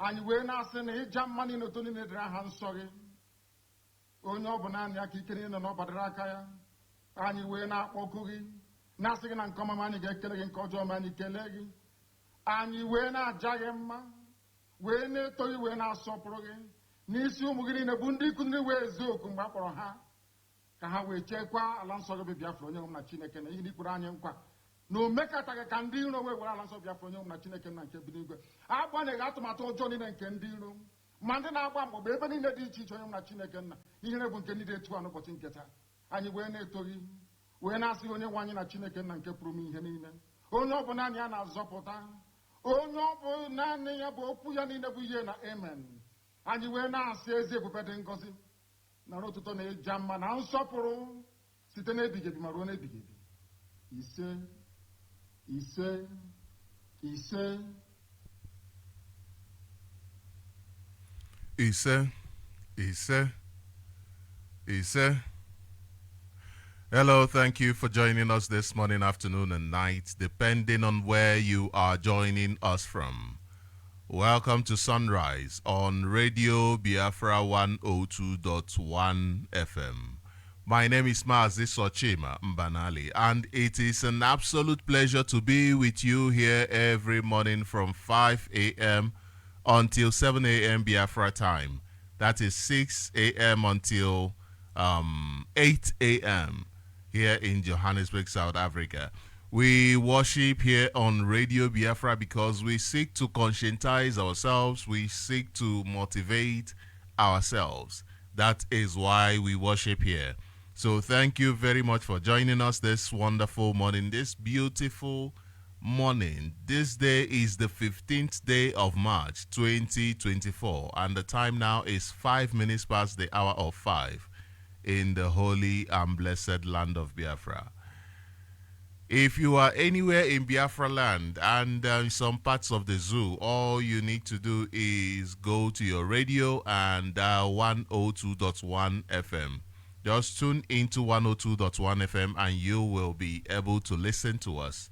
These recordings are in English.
And we're not saying, hey, jam money no to the hand, sorry. Oh, no, banana, kicking in no badrakaya. And we're not okuri. Nothing and common money get killing culture money killing. And we're not jagema. We're not to you, we're not suffering. Nisu Mugin a bundi couldn't wear zokum for her. Kahawe Chekwa, Alonso of Biafra, Nachinekan, Idikuranian Qua. No make a candino where Alonso Biafra, Nachinekan, and Kebinuga. I want a automato Johnny and Candino. Mandana Bambo, baby in the ditch, Nachinekan, you never candidate to an opportunity. And you went to him. When I see only one in a Chinekan and Keprumi, oh no, Banana Zopota. Oh no, Banana Bopuyan in the Buyena, amen. And you were now says you better than gossip. Now to turn a jam and I'll suffer. Sit in a big marone big. He said, he said, he said, he said, he said, he said. Hello, thank you for joining us this morning, afternoon, and night, depending on where you are joining us from. Welcome to Sunrise on Radio Biafra 102.1 FM. My name is Sochima, Mbanali, and it is an absolute pleasure to be with you here every morning from 5 a.m. until 7 a.m. Biafra time. That is 6 a.m. until 8 a.m. here in Johannesburg, South Africa. We worship here on Radio Biafra because we seek to conscientize ourselves. We seek to motivate ourselves. That is why we worship here. So thank you very much for joining us this wonderful morning, this beautiful morning. This day is the 15th day of March 2024, and the time now is 5 minutes past the hour of 5 in the holy and blessed land of Biafra. If you are anywhere in Biafra land and in some parts of the zoo, all you need to do is go to your radio and dial 102.1 FM. Just tune into 102.1 FM and you will be able to listen to us.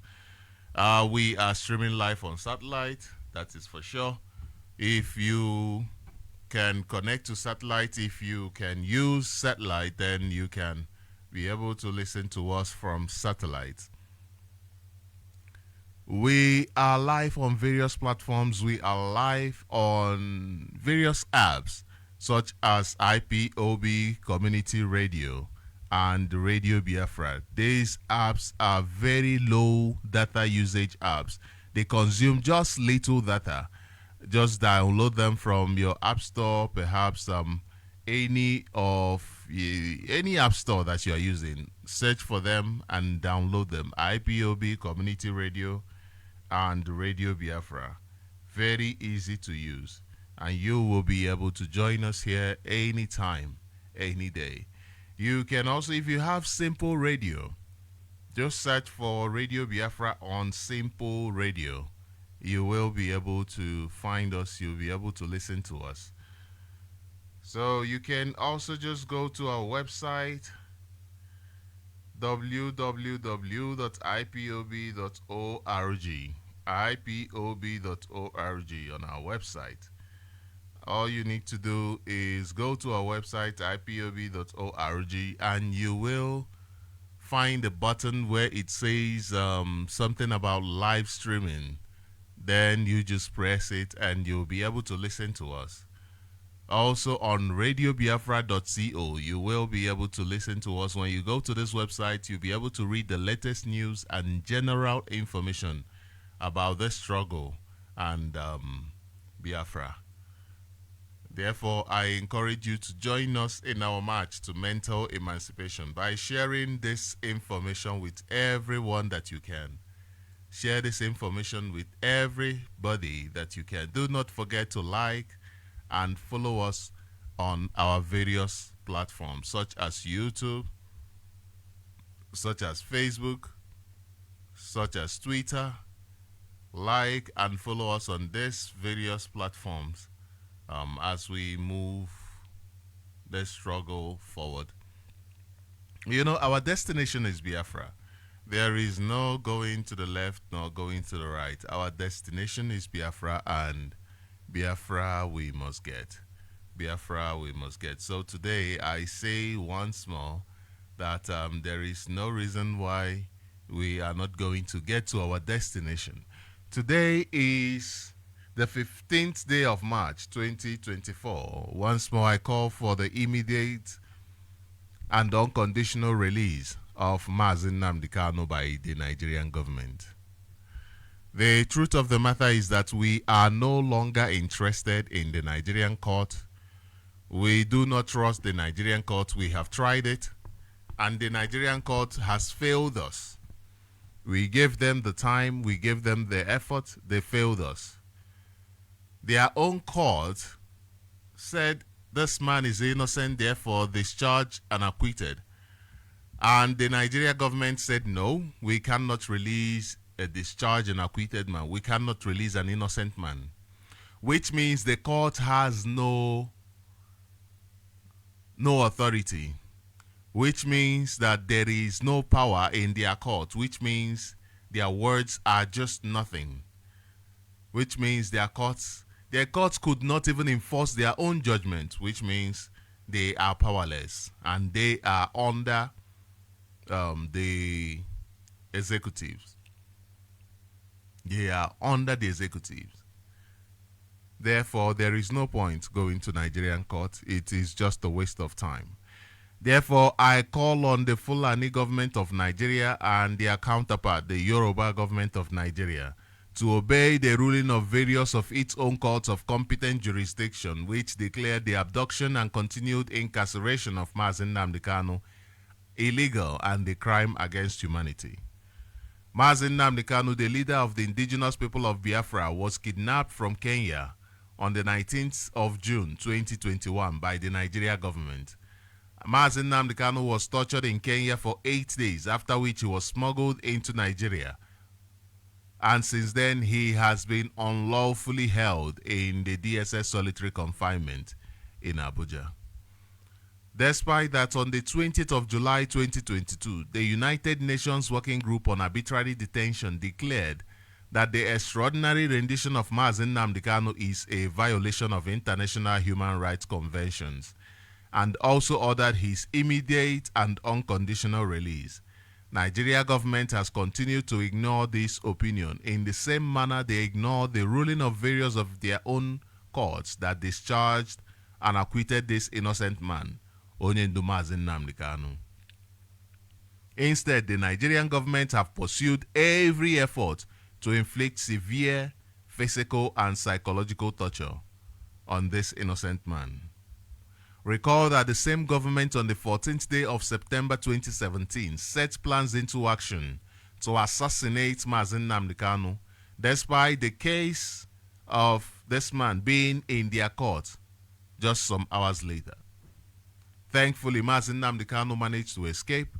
We are streaming live on satellite, that is for sure. If you can connect to satellite, if you can use satellite, then you can be able to listen to us from satellite. We are live on various platforms. We are live on various apps such as IPOB Community Radio and Radio Biafra. These apps are very low data usage apps. They consume just little data. Just download them from your app store, perhaps any app store that you are using. Search for them and download them. IPOB Community Radio and Radio Biafra. Very easy to use, and you will be able to join us here anytime, any day. You can also, if you have Simple Radio, just search for Radio Biafra on Simple Radio. You will be able to find us. You'll be able to listen to us. So you can also just go to our website, www.ipob.org, ipob.org on our website. All you need to do is go to our website, ipob.org, and you will find a button where it says something about live streaming. Then you just press it and you'll be able to listen to us. Also on radiobiafra.co, you will be able to listen to us. When you go to this website, you'll be able to read the latest news and general information about the struggle and Biafra. Therefore, I encourage you to join us in our march to mental emancipation by sharing this information with everyone that you can. Share this information with everybody that you can. Do not forget to like and follow us on our various platforms such as YouTube, such as Facebook, such as Twitter. Like and follow us on these various platforms as we move the struggle forward. You know, our destination is Biafra. There is no going to the left nor going to the right. Our destination is Biafra, and Biafra we must get. Biafra we must get. So today I say once more that there is no reason why we are not going to get to our destination. Today is the 15th day of March 2024. Once more I call for the immediate and unconditional release of Mazi Nnamdi Kanu by the Nigerian government. The truth of the matter is that we are no longer interested in the Nigerian court. We do not trust the Nigerian court. We have tried it, and the Nigerian court has failed us. We gave them the time, we gave them the effort, they failed us. Their own court said this man is innocent, therefore discharged and acquitted. And the Nigeria government said, no, we cannot release a discharged and acquitted man. We cannot release an innocent man. Which means the court has no authority. Which means that there is no power in their court. Which means their words are just nothing. Which means their courts could not even enforce their own judgment. Which means they are powerless. And they are under the executives. They are under the executives. Therefore, there is no point going to Nigerian court. It is just a waste of time. Therefore, I call on the Fulani government of Nigeria and their counterpart, the Yoruba government of Nigeria, to obey the ruling of various of its own courts of competent jurisdiction, which declared the abduction and continued incarceration of Mazi Nnamdi Kanu illegal and a crime against humanity. Mazi Nnamdi Kanu, the leader of the indigenous people of Biafra, was kidnapped from Kenya on the 19th of June 2021 by the Nigeria government. Mazi Nnamdi Kanu was tortured in Kenya for 8 days, after which he was smuggled into Nigeria. And since then, he has been unlawfully held in the DSS solitary confinement in Abuja. Despite that, on the 20th of July 2022, the United Nations Working Group on Arbitrary Detention declared that the extraordinary rendition of Mazi Nnamdi Kanu is a violation of international human rights conventions, and also ordered his immediate and unconditional release. Nigeria government has continued to ignore this opinion in the same manner they ignored the ruling of various of their own courts that discharged and acquitted this innocent man, Onyendu Mazi Nnamdi Kanu. Instead, the Nigerian government have pursued every effort to inflict severe physical and psychological torture on this innocent man. Recall that the same government on the 14th day of September 2017 set plans into action to assassinate Mazi Nnamdi Kanu, despite the case of this man being in their court just some hours later. Thankfully, Mazi Nnamdi Kanu managed to escape,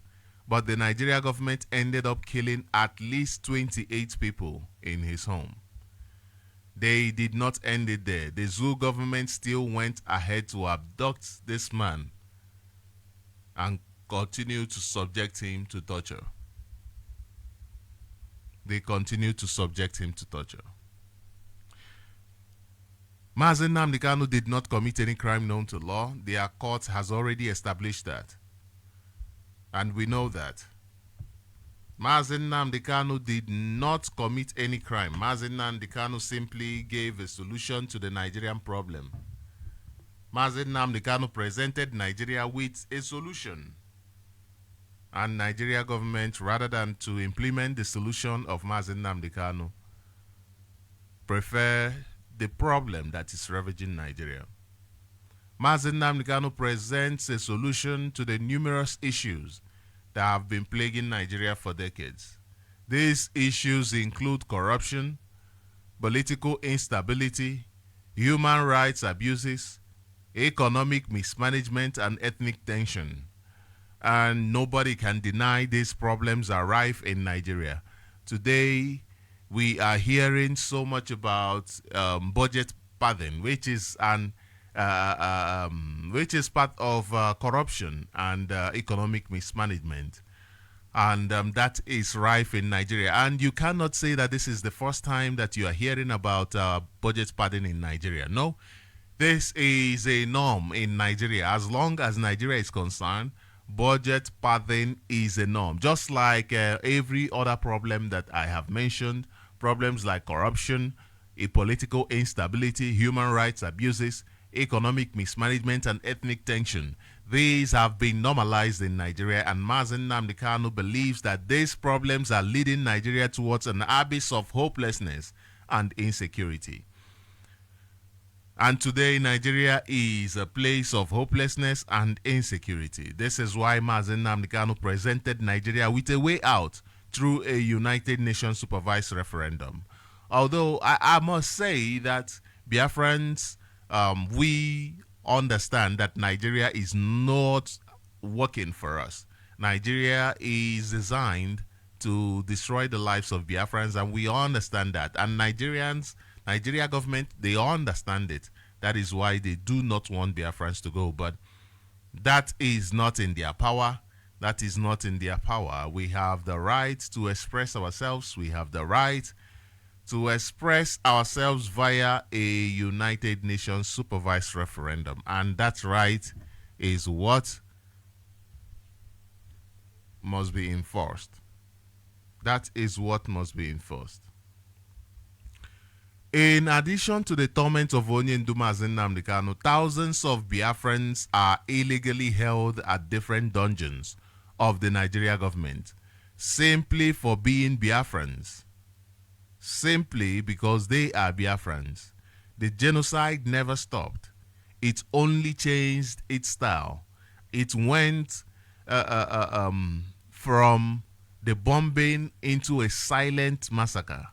but the Nigeria government ended up killing at least 28 people in his home. They did not end it there. The Zoo government still went ahead to abduct this man and continued to subject him to torture. They continued to subject him to torture. Mazi Nnamdi Kanu did not commit any crime known to law. Their court has already established that. And we know that. Mazi Nnamdi Kanu did not commit any crime. Mazi Nnamdi Kanu simply gave a solution to the Nigerian problem. Mazi Nnamdi Kanu presented Nigeria with a solution. And Nigeria government, rather than to implement the solution of Mazi Nnamdi Kanu, prefer the problem that is ravaging Nigeria. Mazi Nnamdi Kanu presents a solution to the numerous issues that have been plaguing Nigeria for decades. These issues include corruption, political instability, human rights abuses, economic mismanagement, and ethnic tension. And nobody can deny these problems are rife in Nigeria. Today, we are hearing so much about budget padding, which is part of corruption and economic mismanagement. And that is rife in Nigeria. And you cannot say that this is the first time that you are hearing about budget padding in Nigeria. No, this is a norm in Nigeria. As long as Nigeria is concerned, budget padding is a norm. Just like every other problem that I have mentioned, problems like corruption, political instability, human rights abuses, economic mismanagement, and ethnic tension. These have been normalized in Nigeria, and Mazen Nnamdi Kanu believes that these problems are leading Nigeria towards an abyss of hopelessness and insecurity. And today, Nigeria is a place of hopelessness and insecurity. This is why Mazen Nnamdi Kanu presented Nigeria with a way out through a United Nations supervised referendum. Although I must say that Biafrans, we understand that Nigeria is not working for us. Nigeria is designed to destroy the lives of Biafrans, and we understand that. And Nigeria government, they understand it. That is why they do not want Biafrans to go. But that is not in their power. That is not in their power. We have the right to express ourselves. We have the right to express ourselves via a United Nations supervised referendum. And that right is what must be enforced. That is what must be enforced. In addition to the torment of Onyendu Mazen Nnamdi Kanu, thousands of Biafrans are illegally held at different dungeons of the Nigeria government simply for being Biafrans. Simply because they are Biafrans. The genocide never stopped. It only changed its style. It went from the bombing into a silent massacre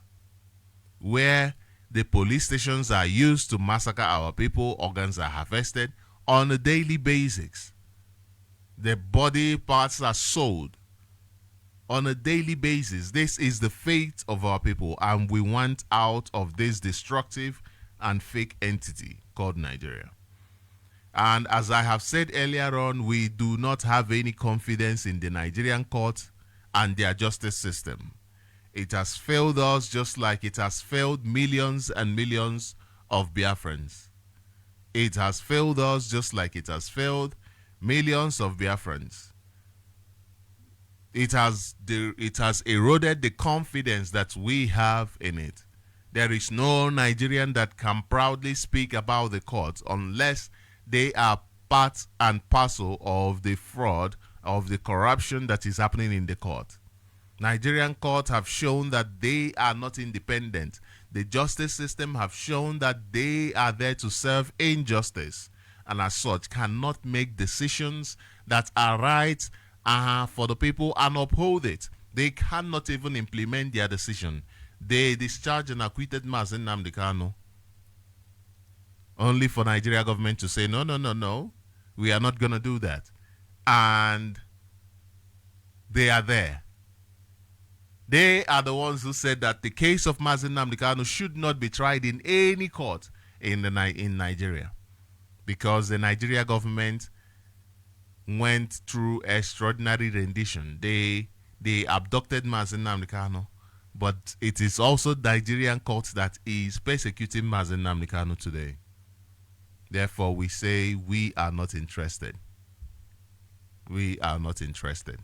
where the police stations are used to massacre our people, organs are harvested on a daily basis. The body parts are sold on a daily basis. This is the fate of our people, and we want out of this destructive and fake entity called Nigeria. And as I have said earlier on, we do not have any confidence in the Nigerian court and their justice system. It has failed us just like it has failed millions and millions of Biafrans. It has failed us just like it has failed millions of Biafrans. It has eroded the confidence that we have in it. There is no Nigerian that can proudly speak about the court unless they are part and parcel of the fraud, of the corruption that is happening in the court. Nigerian courts have shown that they are not independent. The justice system have shown that they are there to serve injustice, and as such cannot make decisions that are right for the people and uphold it. They cannot even implement their decision. They discharged and acquitted Mazen Nnamdi Kanu only for Nigeria government to say, no, we are not going to do that. And they are there. They are the ones who said that the case of Mazen Nnamdi Kanu should not be tried in any court in Nigeria, because the Nigeria government went through extraordinary rendition. They abducted Mazen Nnamdi Kanu, but it is also the Nigerian court that is persecuting Mazen Nnamdi Kanu today. Therefore, we say we are not interested. We are not interested.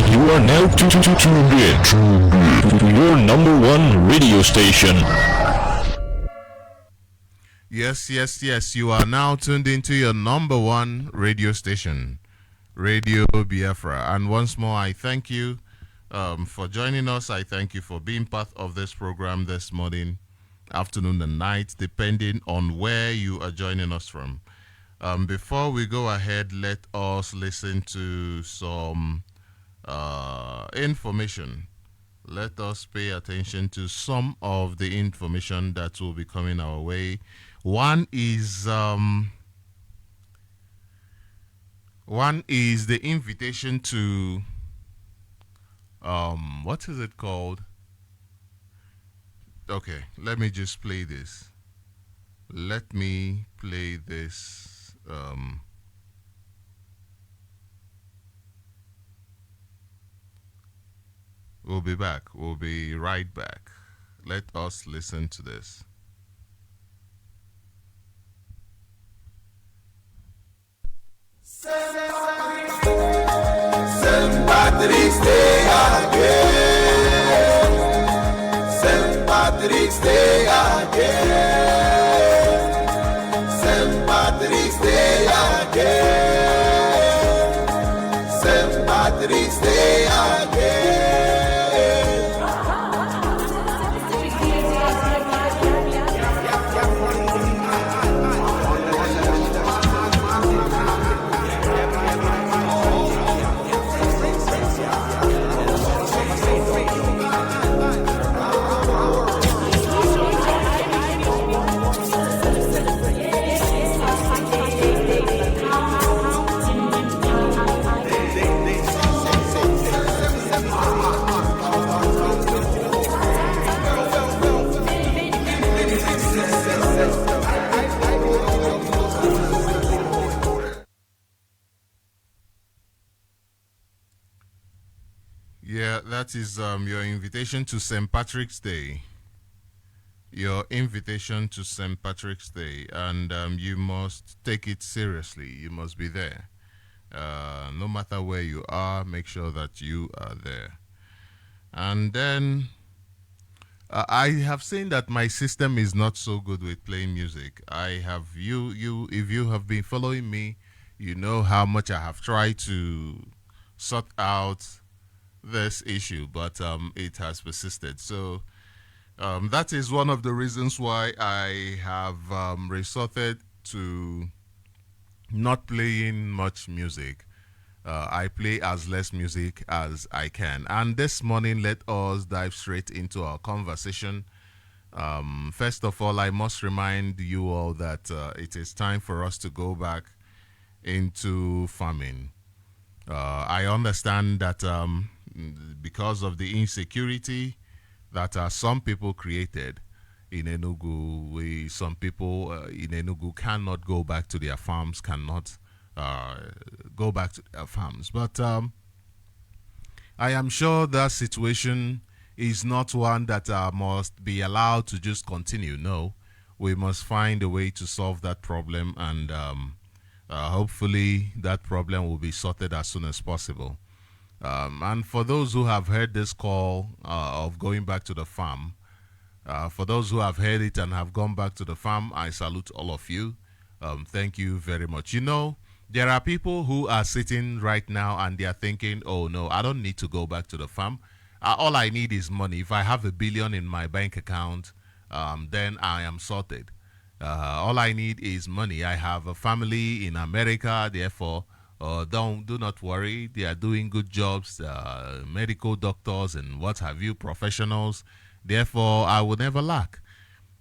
You are now tuned in to your number one radio station. Yes. You are now tuned into your number one radio station, Radio Biafra. And once more, I thank you for joining us. I thank you for being part of this program this morning, afternoon, and night, depending on where you are joining us from. Before we go ahead, let us listen to some information. Let us pay attention to some of the information that will be coming our way. One is the invitation to what is it called? Okay, let me just play this. Let me play this. We'll be back. We'll be right back. Let us listen to this. Saint Patrick's Day again. Saint Patrick's Day again. Saint Patrick's Day again. Saint Patrick's Day again. Yeah, that is your invitation to St. Patrick's Day. Your invitation to St. Patrick's Day, and you must take it seriously. You must be there. No matter where you are, make sure that you are there. And then I have seen that my system is not so good with playing music. I have if you have been following me, you know how much I have tried to sort out this issue, but it has persisted. So that is one of the reasons why I have resorted to not playing much music. I play as less music as I can. And this morning, let us dive straight into our conversation. First of all, I must remind you all that it is time for us to go back into farming. I understand that because of the insecurity that some people created in Enugu, some people in Enugu cannot go back to their farms, cannot go back to their farms. But I am sure that situation is not one that must be allowed to just continue. No, we must find a way to solve that problem, and hopefully that problem will be sorted as soon as possible. And for those who have heard this call of going back to the farm, for those who have heard it and have gone back to the farm, I salute all of you. Thank you very much. You know, there are people who are sitting right now and they are thinking, oh no, I don't need to go back to the farm. All I need is money. If I have $1 billion in my bank account, then I am sorted. All I need is money. I have a family in America, therefore, do not worry. They are doing good jobs, medical doctors and what have you, professionals. Therefore, I will never lack.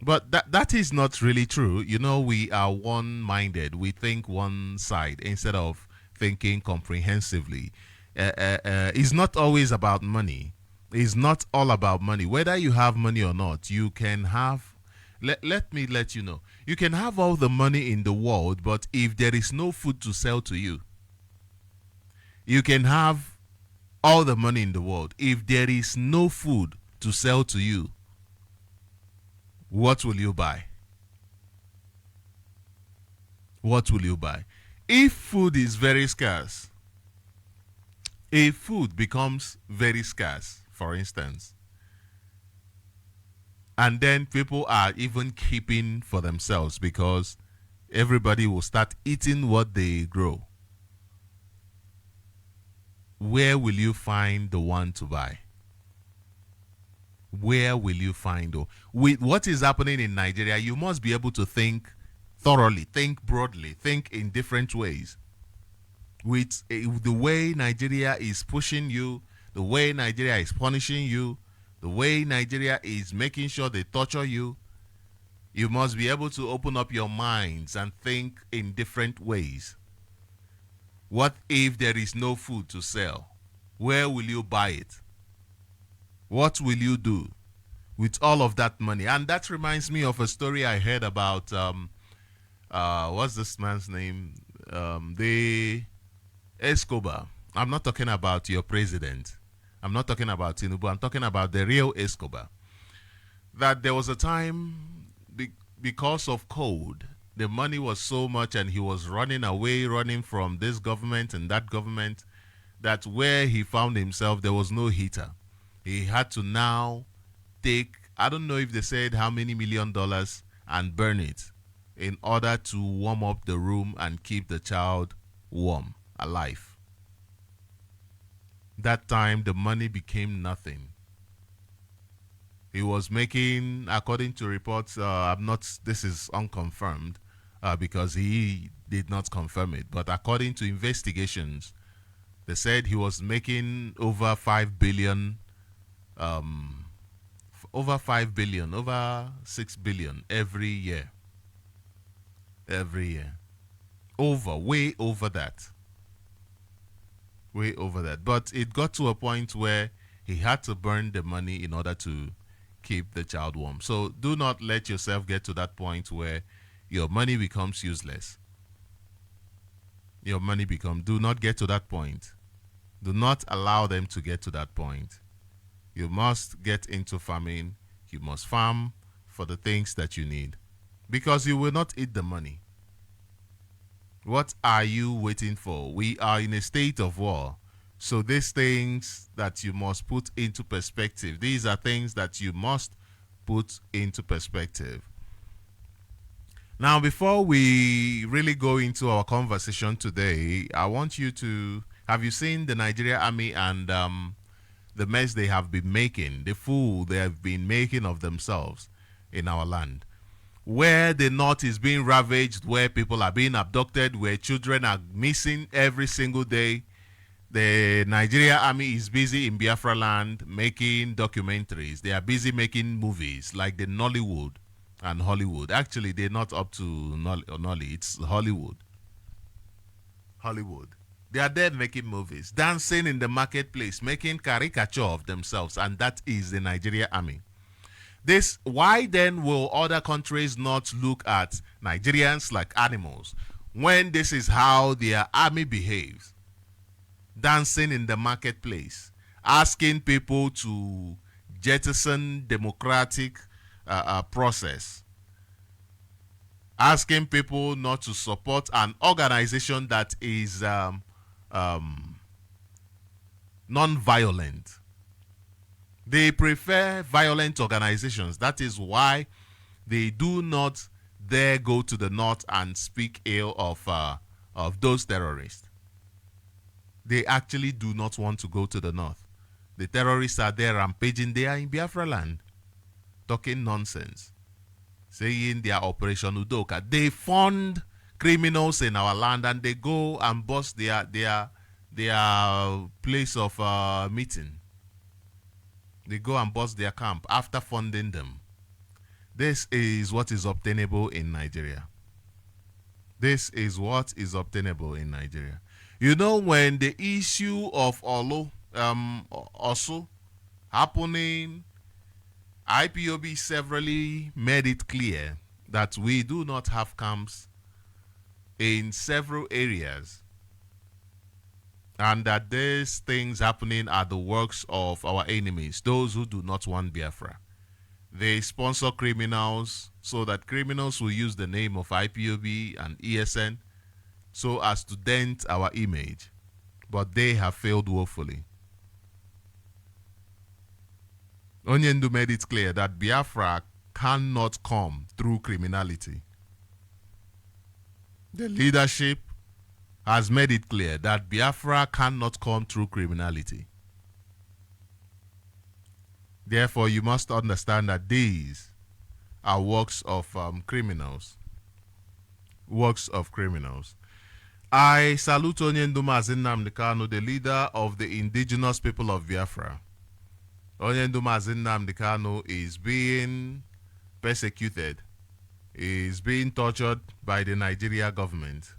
But that is not really true. You know, we are one-minded. We think one side instead of thinking comprehensively. It's not always about money. It's not all about money. Whether you have money or not, you can have, let me let you know, you can have all the money in the world, but if there is no food to sell to you, you can have all the money in the world. If there is no food to sell to you, what will you buy? What will you buy? If food is very scarce, if food becomes very scarce, for instance, and then people are even keeping for themselves because everybody will start eating what they grow, where will you find the one to buy? Where will you find? With what is happening in Nigeria, you must be able to think thoroughly, think broadly, think in different ways. With the way Nigeria is pushing you, the way Nigeria is punishing you, the way Nigeria is making sure they torture you, you must be able to open up your minds and think in different ways. What if there is no food to sell? Where will you buy it? What will you do with all of that money? And that reminds me of a story I heard about, what's this man's name? The Escobar. I'm not talking about your president. I'm not talking about Tinubu. I'm talking about the real Escobar. That there was a time, because of code, the money was so much and he was running away, running from this government and that government, that where he found himself, there was no heater. He had to now take, I don't know if they said how many $1 million, and burn it in order to warm up the room and keep the child warm, alive. That time, the money became nothing. He was making, according to reports, this is unconfirmed because he did not confirm it, but according to investigations, they said he was making over 5 billion, over 6 billion every year. Every year. Way over that. Way over that. But it got to a point where he had to burn the money in order to keep the child warm. So do not let yourself get to that point where your money becomes useless. Do not get to that point. Do not allow them to get to that point. You must get into farming. You must farm for the things that you need, because you will not eat the money. What are you waiting for? We are in a state of war. So these things that you must put into perspective. These are things that you must put into perspective. Now, before we really go into our conversation today, I want you to, have you seen the Nigeria Army and the mess they have been making, the fool they have been making of themselves in our land? Where the north is being ravaged, where people are being abducted, where children are missing every single day, the Nigeria Army is busy in Biafra land making documentaries. They are busy making movies like the Nollywood and Hollywood. Actually, they're not up to Nolly. It's Hollywood. Hollywood. They are there making movies, dancing in the marketplace, making caricature of themselves, and that is the Nigeria Army. Why then will other countries not look at Nigerians like animals when this is how their army behaves? Dancing in the marketplace, asking people to jettison democratic process, asking people not to support an organization that is non-violent. They prefer violent organizations. That is why they do not dare go to the north and speak ill of those terrorists. They actually do not want to go to the north. The terrorists are there rampaging. They are in Biafra land, talking nonsense, saying they are Operation Udoka. They fund criminals in our land and they go and bust their place of meeting. They go and bust their camp after funding them. This is what is obtainable in Nigeria. This is what is obtainable in Nigeria. You know, when the issue of also happening, IPOB severally made it clear that we do not have camps in several areas, and that these things happening are the works of our enemies, those who do not want Biafra. They sponsor criminals so that criminals will use the name of IPOB and ESN so as to dent our image. But they have failed woefully. Onyendu made it clear that Biafra cannot come through criminality. The leadership has made it clear that Biafra cannot come through criminality. Therefore, you must understand that these are works of criminals. Works of criminals. I salute Onyendu Mazi Nnamdi Kanu, the leader of the indigenous people of Biafra. Onyendu Mazi Nnamdi Kanu is being persecuted, is being tortured by the Nigeria government.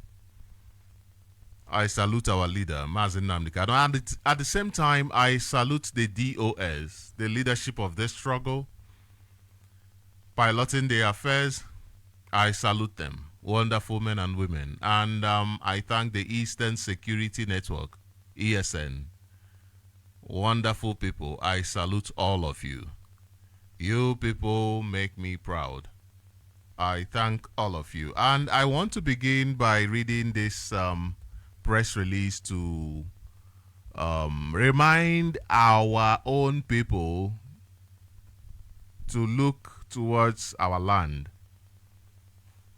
I salute our leader, Mazi Nnamdi Kanu. And at the same time, I salute the DOS, the leadership of this struggle, piloting the affairs. I salute them, wonderful men and women. And I thank the Eastern Security Network, ESN, wonderful people. I salute all of you. You people make me proud. I thank all of you. And I want to begin by reading this press release to remind our own people to look towards our land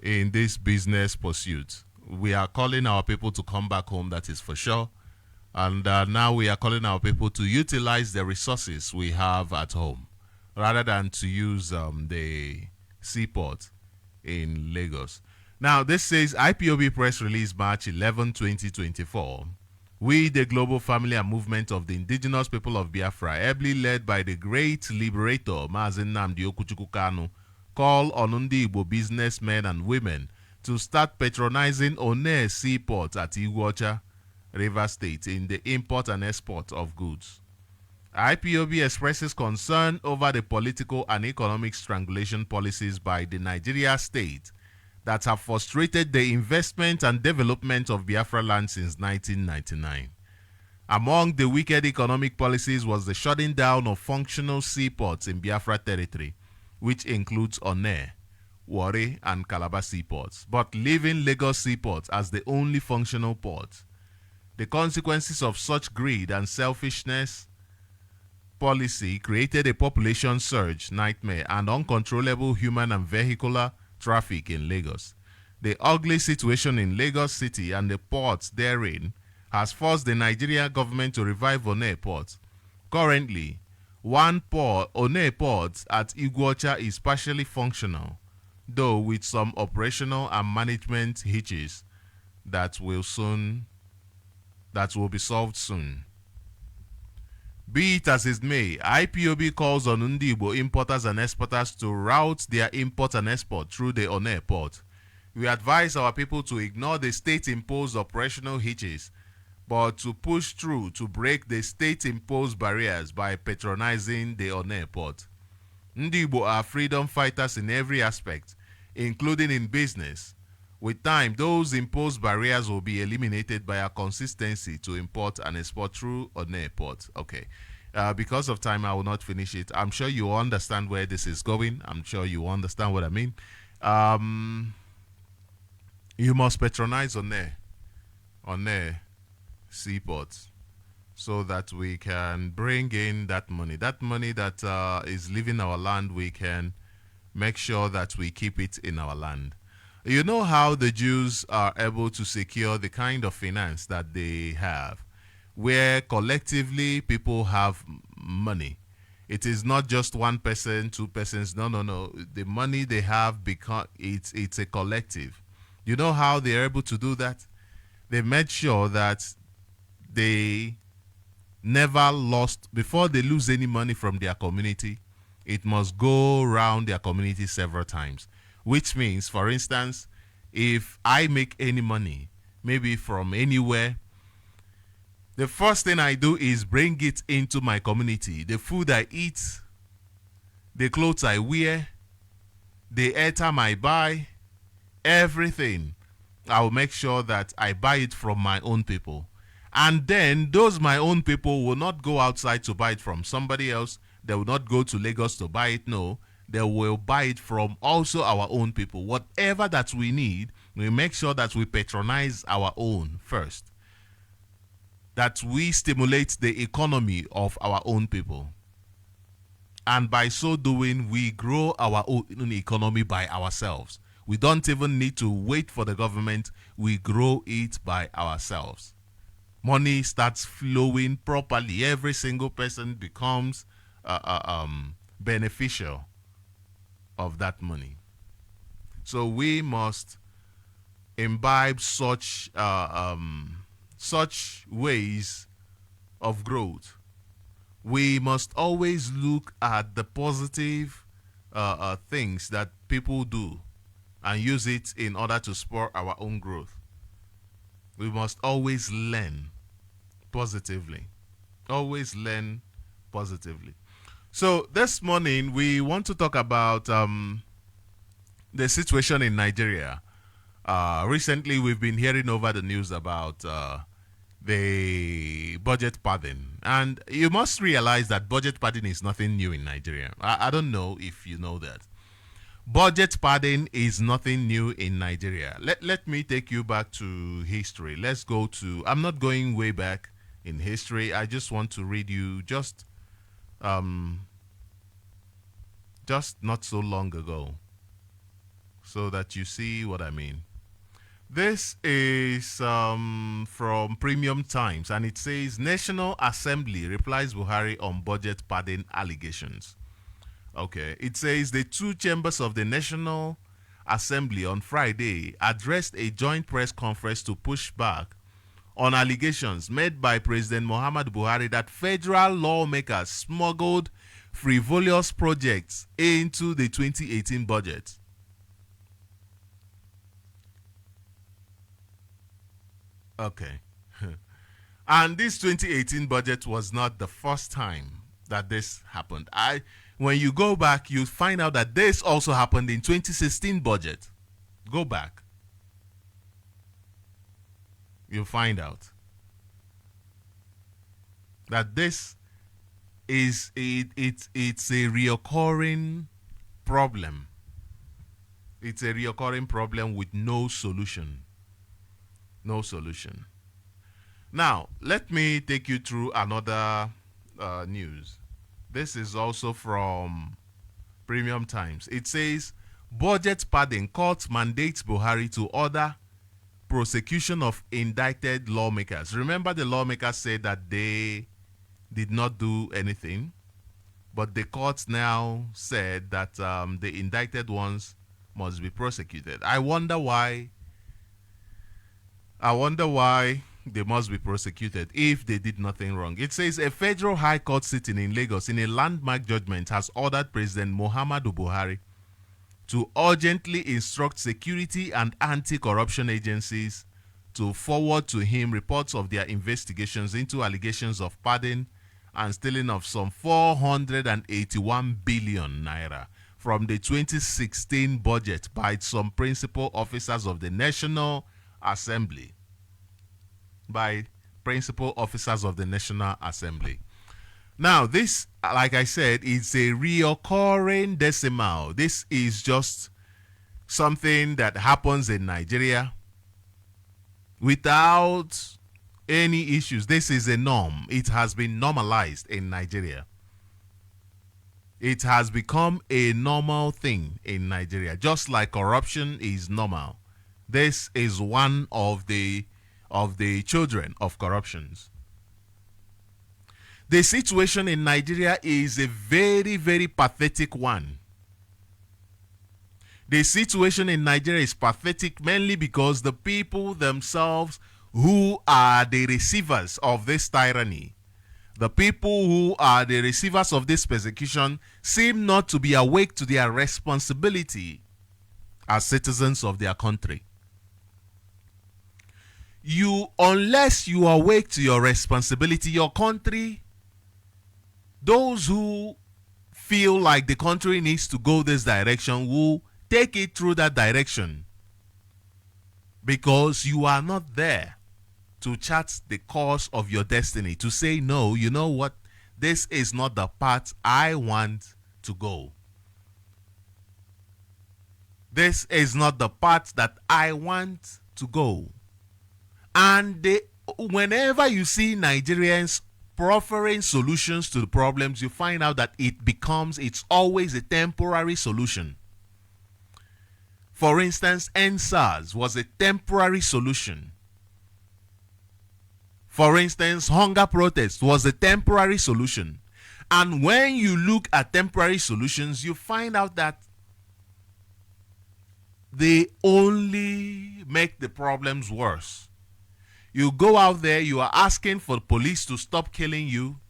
in this business pursuit. We are calling our people to come back home, that is for sure. And now we are calling our people to utilize the resources we have at home rather than to use the seaport in Lagos. Now, this says IPOB press release March 11, 2024. We, the global family and movement of the indigenous people of Biafra, ably led by the great liberator Mazi Nnamdi Okuchukwu Kanu, call on Ndi Igbo businessmen and women to start patronizing One Seaport at Iguacha, River State, in the import and export of goods. IPOB expresses concern over the political and economic strangulation policies by the Nigeria state that have frustrated the investment and development of Biafra land since 1999. Among the wicked economic policies was the shutting down of functional seaports in Biafra territory, which includes One, Warri, and Calabar seaports, but leaving Lagos seaport as the only functional port. The consequences of such greed and selfishness policy created a population surge, nightmare, and uncontrollable human and vehicular traffic in Lagos. The ugly situation in Lagos City and the ports therein has forced the Nigerian government to revive One Port. Currently, one port, One Port at Iguacha, is partially functional, though with some operational and management hitches that will be solved soon. Be it as it may, IPOB calls on Ndi Igbo importers and exporters to route their import and export through the One Port. We advise our people to ignore the state-imposed operational hitches, but to push through to break the state-imposed barriers by patronizing the One Port. Ndi Igbo are freedom fighters in every aspect, including in business. With time, those imposed barriers will be eliminated by our consistency to import and export through One Port. Okay. Because of time, I will not finish it. I'm sure you understand where this is going. I'm sure you understand what I mean. You must patronize One seaport so that we can bring in that money. That money that is leaving our land, we can make sure that we keep it in our land. You know how the Jews are able to secure the kind of finance that they have, where collectively people have money. It is not just one person, two persons. No. The money they have, because it's a collective. You know how they're able to do that? They made sure that they never lost, before they lose any money from their community, it must go around their community several times. Which means, for instance, if I make any money, maybe from anywhere, the first thing I do is bring it into my community. The food I eat, the clothes I wear, the airtime I buy, everything, I will make sure that I buy it from my own people. And then those my own people will not go outside to buy it from somebody else. They will not go to Lagos to buy it. No. They will buy it from also our own people. Whatever that we need, we make sure that we patronize our own first. That we stimulate the economy of our own people. And by so doing, we grow our own economy by ourselves. We don't even need to wait for the government. We grow it by ourselves. Money starts flowing properly. Every single person becomes beneficial of that money. So we must imbibe such ways of growth. We must always look at the positive things that people do and use it in order to spur our own growth. We must always learn positively. Always learn positively. So this morning we want to talk about the situation in Nigeria. Recently we've been hearing over the news about the budget padding, and you must realize that budget padding is nothing new in Nigeria. I don't know if you know that. Budget padding is nothing new in Nigeria. Let me take you back to history. Let's go to, I'm not going way back in history. I just want to read you just not so long ago so that you see what I mean. This is from Premium Times, and it says National Assembly replies Buhari on budget padding allegations. Okay, it says the two chambers of the National Assembly on Friday addressed a joint press conference to push back on allegations made by President Muhammadu Buhari that federal lawmakers smuggled frivolous projects into the 2018 budget. Okay. And this 2018 budget was not the first time that this happened. When you go back, you find out that this also happened in 2016 budget. Go back. You'll find out that this is it's a reoccurring problem. It's a reoccurring problem with no solution. No solution. Now, let me take you through another news. This is also from Premium Times. It says, budget padding court mandates Buhari to order prosecution of indicted lawmakers. Remember, the lawmakers said that they did not do anything, but the courts now said that the indicted ones must be prosecuted. I wonder why they must be prosecuted if they did nothing wrong. It says a federal high court sitting in Lagos in a landmark judgment has ordered President Muhammadu Buhari to urgently instruct security and anti-corruption agencies to forward to him reports of their investigations into allegations of padding and stealing of some 481 billion naira from the 2016 budget by some principal officers of the National Assembly. By principal officers of the National Assembly. Now, this, like I said, is a reoccurring decimal. This is just something that happens in Nigeria without any issues. This is a norm. It has been normalized in Nigeria. It has become a normal thing in Nigeria, just like corruption is normal. This is one of the children of corruptions. The situation in Nigeria is a very, very pathetic one. The situation in Nigeria is pathetic mainly because the people themselves who are the receivers of this tyranny, the people who are the receivers of this persecution, seem not to be awake to their responsibility as citizens of their country. Unless you are awake to your responsibility, your country, those who feel like the country needs to go this direction will take it through that direction, because you are not there to chart the course of your destiny, to say, no, you know what, this is not the path I want to go. This is not the path that I want to go. And whenever you see Nigerians proffering solutions to the problems, you find out that it's always a temporary solution. For instance, NSAS was a temporary solution. For instance, hunger protest was a temporary solution. And when you look at temporary solutions, you find out that they only make the problems worse. You go out there, you are asking for police to stop killing you,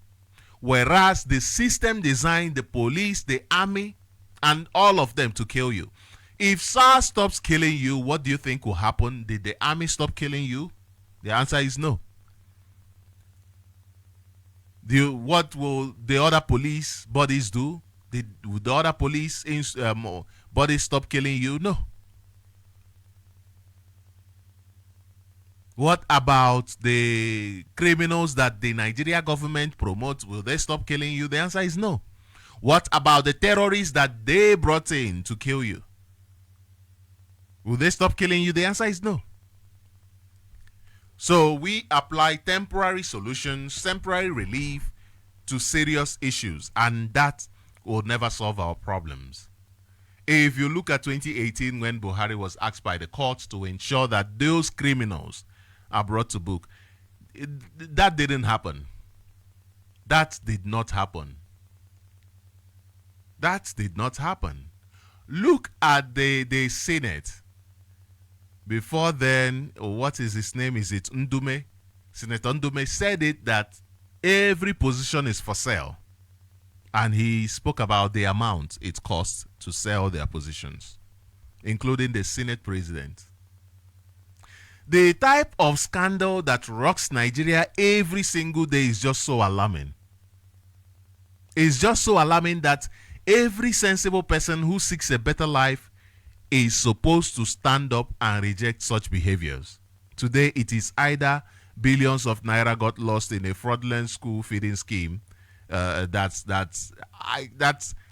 whereas the system designed the police, the army, and all of them to kill you. If SARS stops killing you, what do you think will happen? Did the army stop killing you? The answer is no. What will the other police bodies do? Will the other police bodies stop killing you? No. What about the criminals that the Nigeria government promotes? Will they stop killing you? The answer is no. What about the terrorists that they brought in to kill you? Will they stop killing you? The answer is no. So we apply temporary solutions, temporary relief to serious issues, and that will never solve our problems. If you look at 2018, when Buhari was asked by the courts to ensure that those criminals are brought to book, that didn't happen. That did not happen. That did not happen. Look at the Senate. Before then, what is his name? Is it Ndume? Senator Ndume said it that every position is for sale. And he spoke about the amount it costs to sell their positions, including the Senate president. The type of scandal that rocks Nigeria every single day is just so alarming. It's just so alarming that every sensible person who seeks a better life is supposed to stand up and reject such behaviors. Today, it is either billions of naira got lost in a fraudulent school feeding scheme that's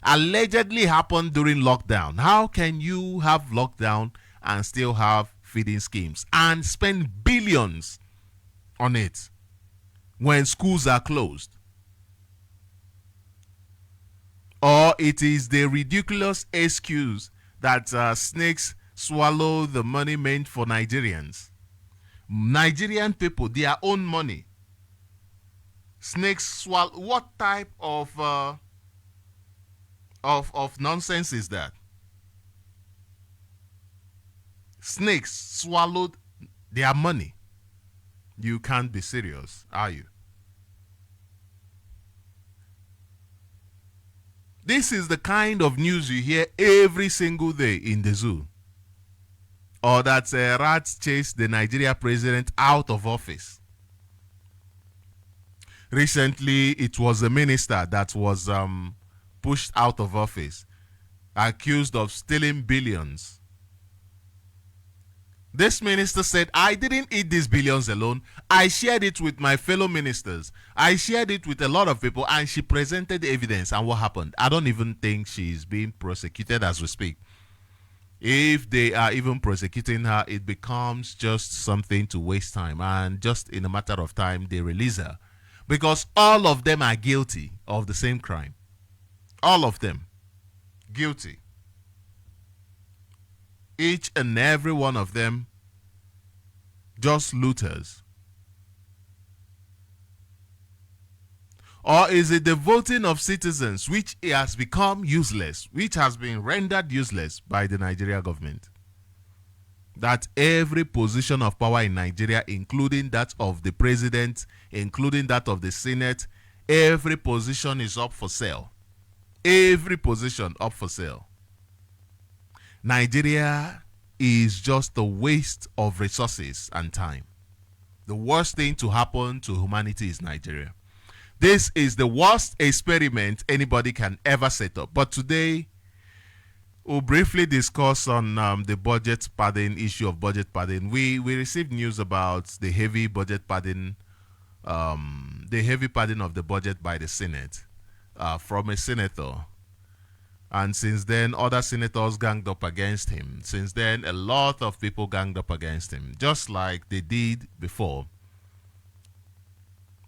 allegedly happened during lockdown. How can you have lockdown and still have feeding schemes and spend billions on it when schools are closed? Or it is the ridiculous excuse that snakes swallow the money meant for Nigerians. Nigerian people, their own money. Snakes swallow. What type of nonsense is that? Snakes swallowed their money. You can't be serious, are you? This is the kind of news you hear every single day in the zoo. Or that rats chased the Nigeria president out of office. Recently, it was a minister that was pushed out of office, accused of stealing billions. This minister said, I didn't eat these billions alone. I shared it with my fellow ministers. I shared it with a lot of people, and she presented evidence. And what happened? I don't even think she's being prosecuted as we speak. If they are even prosecuting her, it becomes just something to waste time. And just in a matter of time, they release her. Because all of them are guilty of the same crime. All of them guilty. Each and every one of them just looters. Or is it the voting of citizens which has become useless, which has been rendered useless by the Nigeria government? That every position of power in Nigeria, including that of the president, including that of the Senate, every position is up for sale. Every position up for sale. Nigeria is just a waste of resources and time. The worst thing to happen to humanity is Nigeria. This is the worst experiment anybody can ever set up. But today, we'll briefly discuss on the budget padding, issue of budget padding. We received news about the heavy budget padding, the heavy padding of the budget by the Senate from a senator. And since then, other senators ganged up against him. Since then, a lot of people ganged up against him, just like they did before.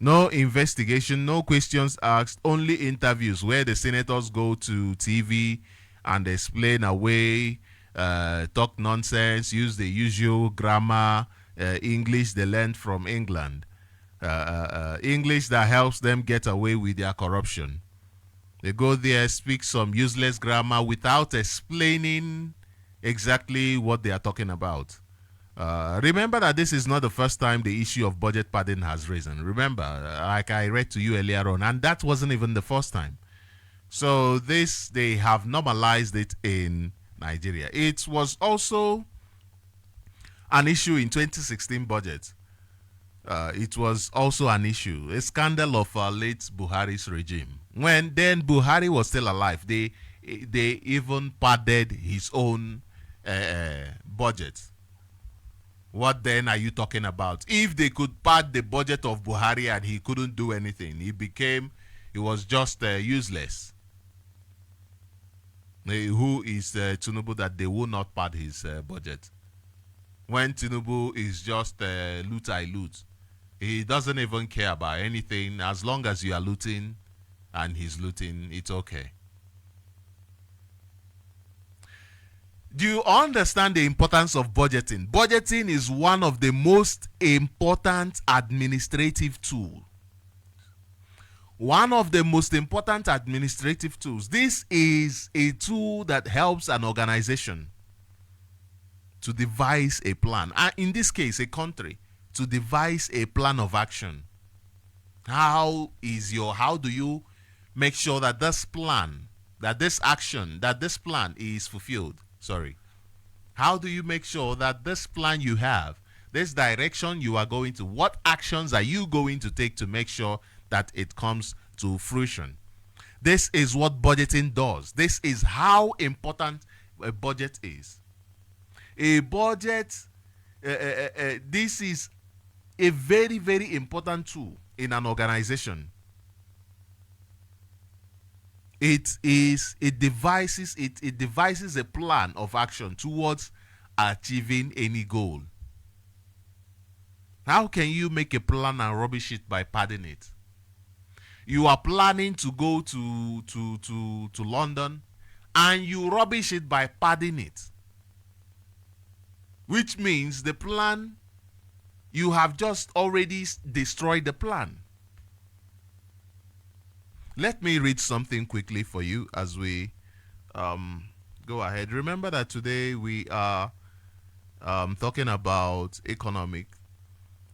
No investigation, no questions asked, only interviews where the senators go to TV and explain away, talk nonsense, use the usual grammar, English they learned from England. English that helps them get away with their corruption. They go there, speak some useless grammar without explaining exactly what they are talking about. Remember that this is not the first time the issue of budget padding has risen. Remember, like I read to you earlier on, and that wasn't even the first time. So this, they have normalized it in Nigeria. It was also an issue in 2016 budget. it was also an issue, a scandal of late Buhari's regime. When then Buhari was still alive, they even padded his own budget. What then are you talking about? If they could pad the budget of Buhari and he couldn't do anything, he was just useless. Who is Tinubu that they will not pad his budget? When Tinubu is just loot I loot. He doesn't even care about anything. As long as you are looting and he's looting, it's okay. Do you understand the importance of budgeting? Budgeting is one of the most important administrative tools. One of the most important administrative tools. This is a tool that helps an organization to devise a plan. In this case, a country, to devise a plan of action. How do you make sure that this plan, that this action, that this plan is fulfilled? How do you make sure that this plan you have, this direction you are going to, what actions are you going to take to make sure that it comes to fruition? This is what budgeting does. This is how important a budget is. A budget, this is a very, very important tool in an organization. It devises a plan of action towards achieving any goal. How can you make a plan and rubbish it by padding it? You are planning to go to London and you rubbish it by padding it. Which means the plan, you have just already destroyed the plan. Let me read something quickly for you as we go ahead. Remember that today we are talking about economic.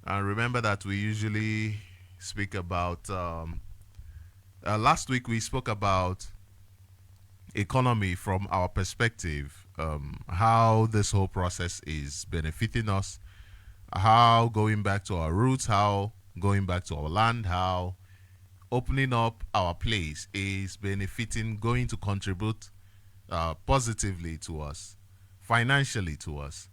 And remember that we usually speak about, last week we spoke about economy from our perspective, how this whole process is benefiting us, how going back to our roots, how going back to our land, how opening up our place is benefiting, going to contribute positively to us, financially to us.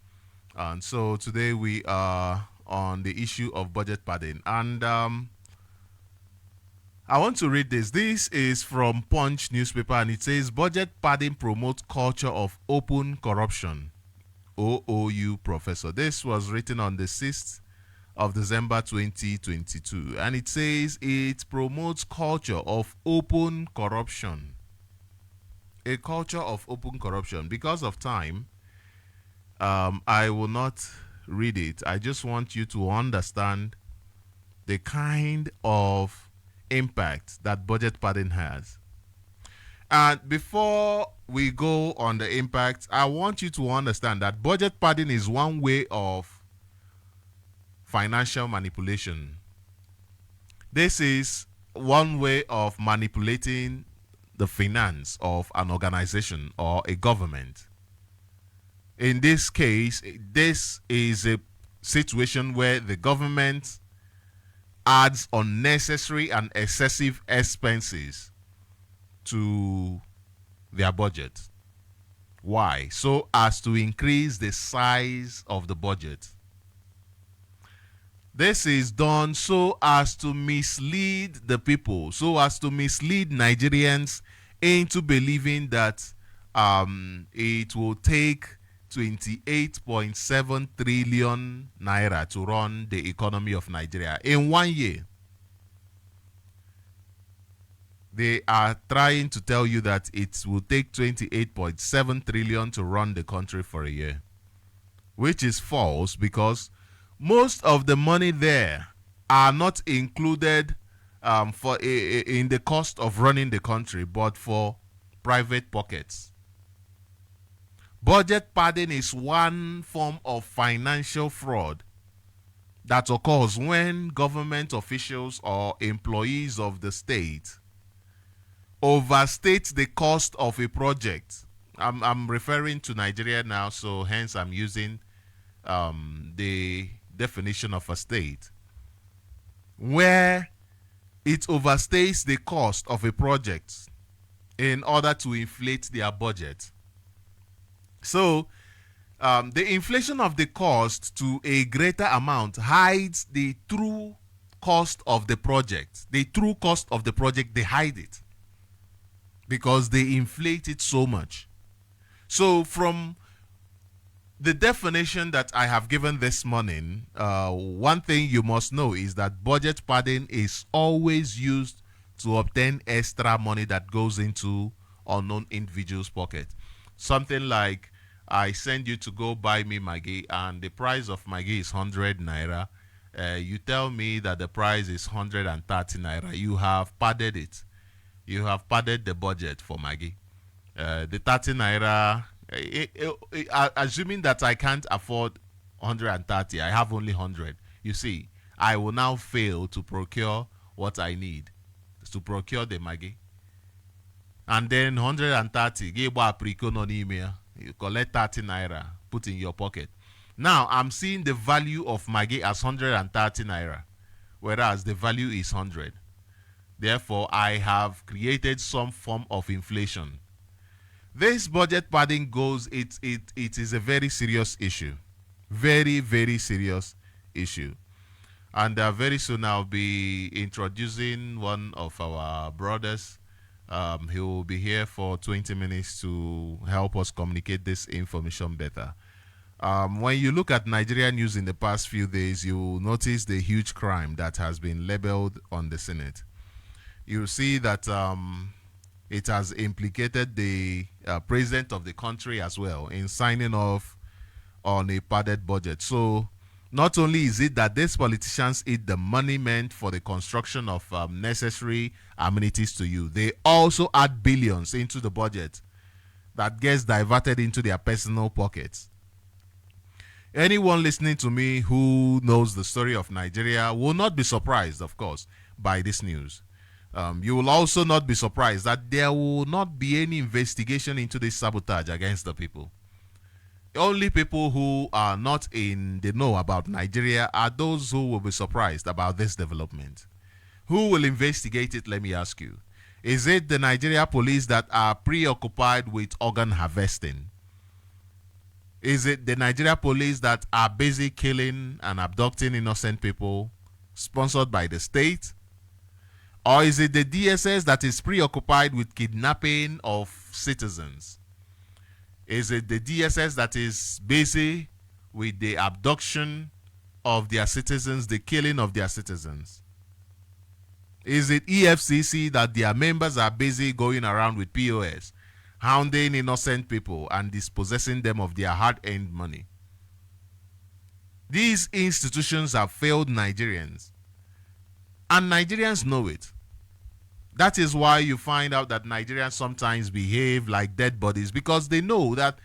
And so today we are on the issue of budget padding. And I want to read this. This is from Punch newspaper, and it says, budget padding promotes culture of open corruption. OOU professor. This was written on the 6th of December 2022, and it says it promotes culture of open corruption. A culture of open corruption. Because of time, I will not read it. I just want you to understand the kind of impact that budget padding has. And before we go on the impact, I want you to understand that budget padding is one way of financial manipulation. This is one way of manipulating the finance of an organization or a government. In this case, this is a situation where the government adds unnecessary and excessive expenses to their budget. Why? So as to increase the size of the budget. This is done so as to mislead the people, so as to mislead Nigerians into believing that it will take 28.7 trillion naira to run the economy of Nigeria in 1 year. They are trying to tell you that it will take 28.7 trillion to run the country for a year, which is false, because most of the money there are not included in the cost of running the country, but for private pockets. Budget padding is one form of financial fraud that occurs when government officials or employees of the state overstate the cost of a project. I'm referring to Nigeria now, so hence I'm using the definition of a state. where it overstays the cost of a project in order to inflate their budget. So, the inflation of the cost to a greater amount hides the true cost of the project. The true cost of the project, they hide it because they inflate it so much. So, from the definition that I have given this morning, one thing you must know is that budget padding is always used to obtain extra money that goes into unknown individuals' pocket. Something like, I send you to go buy me Maggi and the price of Maggi is 100 naira. You tell me that the price is 130 naira. You have padded it. You have padded the budget for Maggi. The 30 naira, assuming that I can't afford 130, I have only 100. You see, I will now fail to procure what I need, to procure the Maggi. And then 130, you collect 30 naira, put in your pocket. Now, I'm seeing the value of Maggi as 130 naira, whereas the value is 100. Therefore, I have created some form of inflation. This budget padding goes, it is a very serious issue. Very, very serious issue. And very soon I'll be introducing one of our brothers. He will be here for 20 minutes to help us communicate this information better. When you look at Nigerian news in the past few days, you will notice the huge crime that has been labeled on the Senate. You see that it has implicated the president of the country as well in signing off on a padded budget. So not only is it that these politicians eat the money meant for the construction of necessary amenities to you, they also add billions into the budget that gets diverted into their personal pockets. Anyone listening to me who knows the story of Nigeria will not be surprised, of course, by this news. You will also not be surprised that there will not be any investigation into this sabotage against the people. Only people who are not in the know about Nigeria are those who will be surprised about this development. Who will investigate it, let me ask you? Is it the Nigeria police that are preoccupied with organ harvesting? Is it the Nigeria police that are busy killing and abducting innocent people sponsored by the state? Or is it the DSS that is preoccupied with kidnapping of citizens? Is it the DSS that is busy with the abduction of their citizens, the killing of their citizens? Is it EFCC that their members are busy going around with POS, hounding innocent people and dispossessing them of their hard-earned money? These institutions have failed Nigerians, and Nigerians know it. That is why you find out that Nigerians sometimes behave like dead bodies, because they know that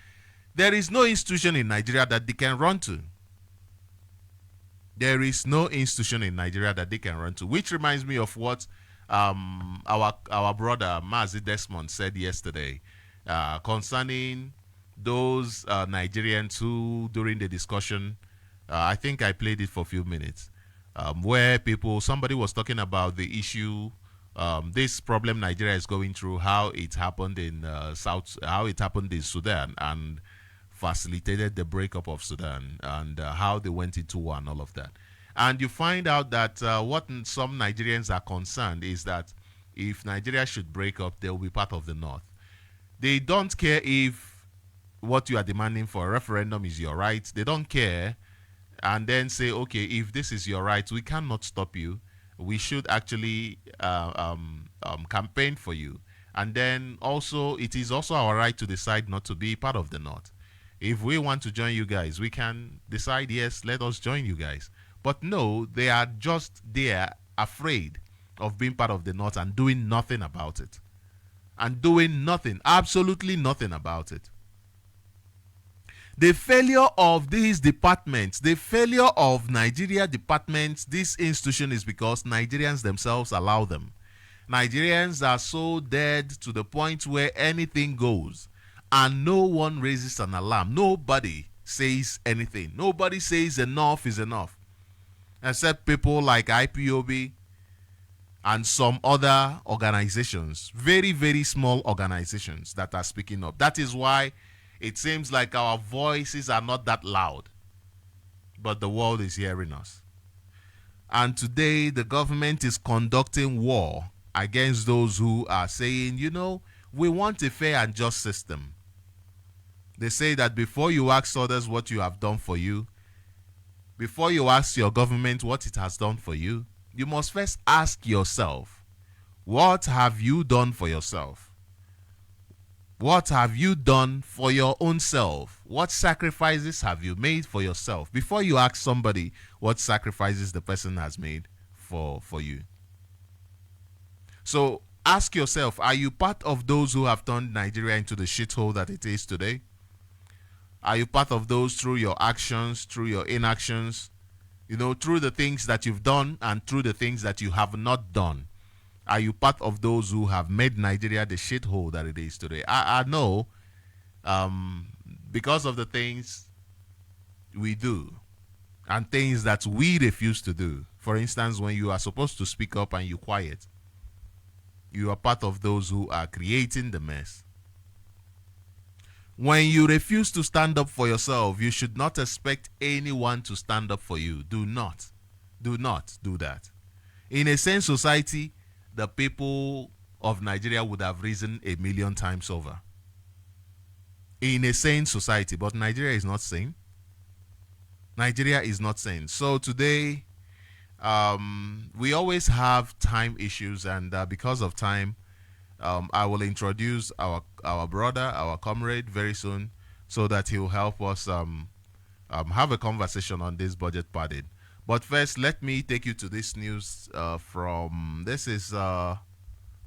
there is no institution in Nigeria that they can run to. There is no institution in Nigeria that they can run to, which reminds me of what our brother Mazi Desmond said yesterday concerning those Nigerians who, during the discussion, I think I played it for a few minutes, where somebody was talking about the issue, this problem Nigeria is going through, how it happened in how it happened in Sudan and facilitated the breakup of Sudan, and how they went into war and all of that. And you find out that what some Nigerians are concerned is that if Nigeria should break up, they will be part of the North. They don't care if what you are demanding for a referendum is your right. They don't care, and then say, okay, if this is your right, we cannot stop you. We should actually campaign for you. And then also, it is also our right to decide not to be part of the North. If we want to join you guys, we can decide, yes, let us join you guys. But no, they are just there afraid of being part of the North and doing nothing about it. And doing nothing, absolutely nothing about it. The failure of these departments, the failure of Nigeria departments, this institution, is because Nigerians themselves allow them. Nigerians are so dead to the point where anything goes and no one raises an alarm. Nobody says anything. Nobody says enough is enough. except people like IPOB and some other organizations, very, very small organizations that are speaking up. That is why it seems like our voices are not that loud, but the world is hearing us. And today, the government is conducting war against those who are saying, we want a fair and just system. They say that before you ask others what you have done for you, before you ask your government what it has done for you, you must first ask yourself, what have you done for yourself? What have you done for your own self? What sacrifices have you made for yourself? Before you ask somebody what sacrifices the person has made for you. So ask yourself, are you part of those who have turned Nigeria into the shithole that it is today? Are you part of those through your actions, through your inactions, through the things that you've done and through the things that you have not done? Are you part of those who have made Nigeria the shithole that it is today? I know because of the things we do and things that we refuse to do. For instance, when you are supposed to speak up and you quiet, you are part of those who are creating the mess. When you refuse to stand up for yourself, you should not expect anyone to stand up for you. Do not do that. In a sane society, the people of Nigeria would have risen 1,000,000 times over. In a sane society, but Nigeria is not sane. Nigeria is not sane. So today, we always have time issues, and because of time, I will introduce our brother, our comrade, very soon, so that he will help us have a conversation on this budget padding. But first, let me take you to this news this is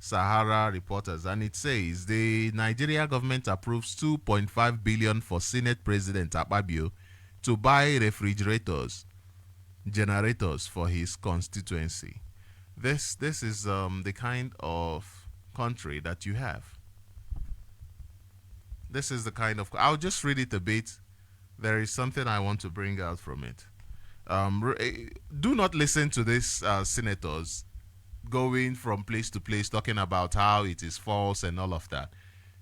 Sahara Reporters, and it says the Nigeria government approves 2.5 billion for Senate President Akpabio to buy refrigerators, generators for his constituency. This is the kind of country that you have. This is the kind of... I'll just read it a bit. There is something I want to bring out from it. Do not listen to these senators going from place to place talking about how it is false and all of that.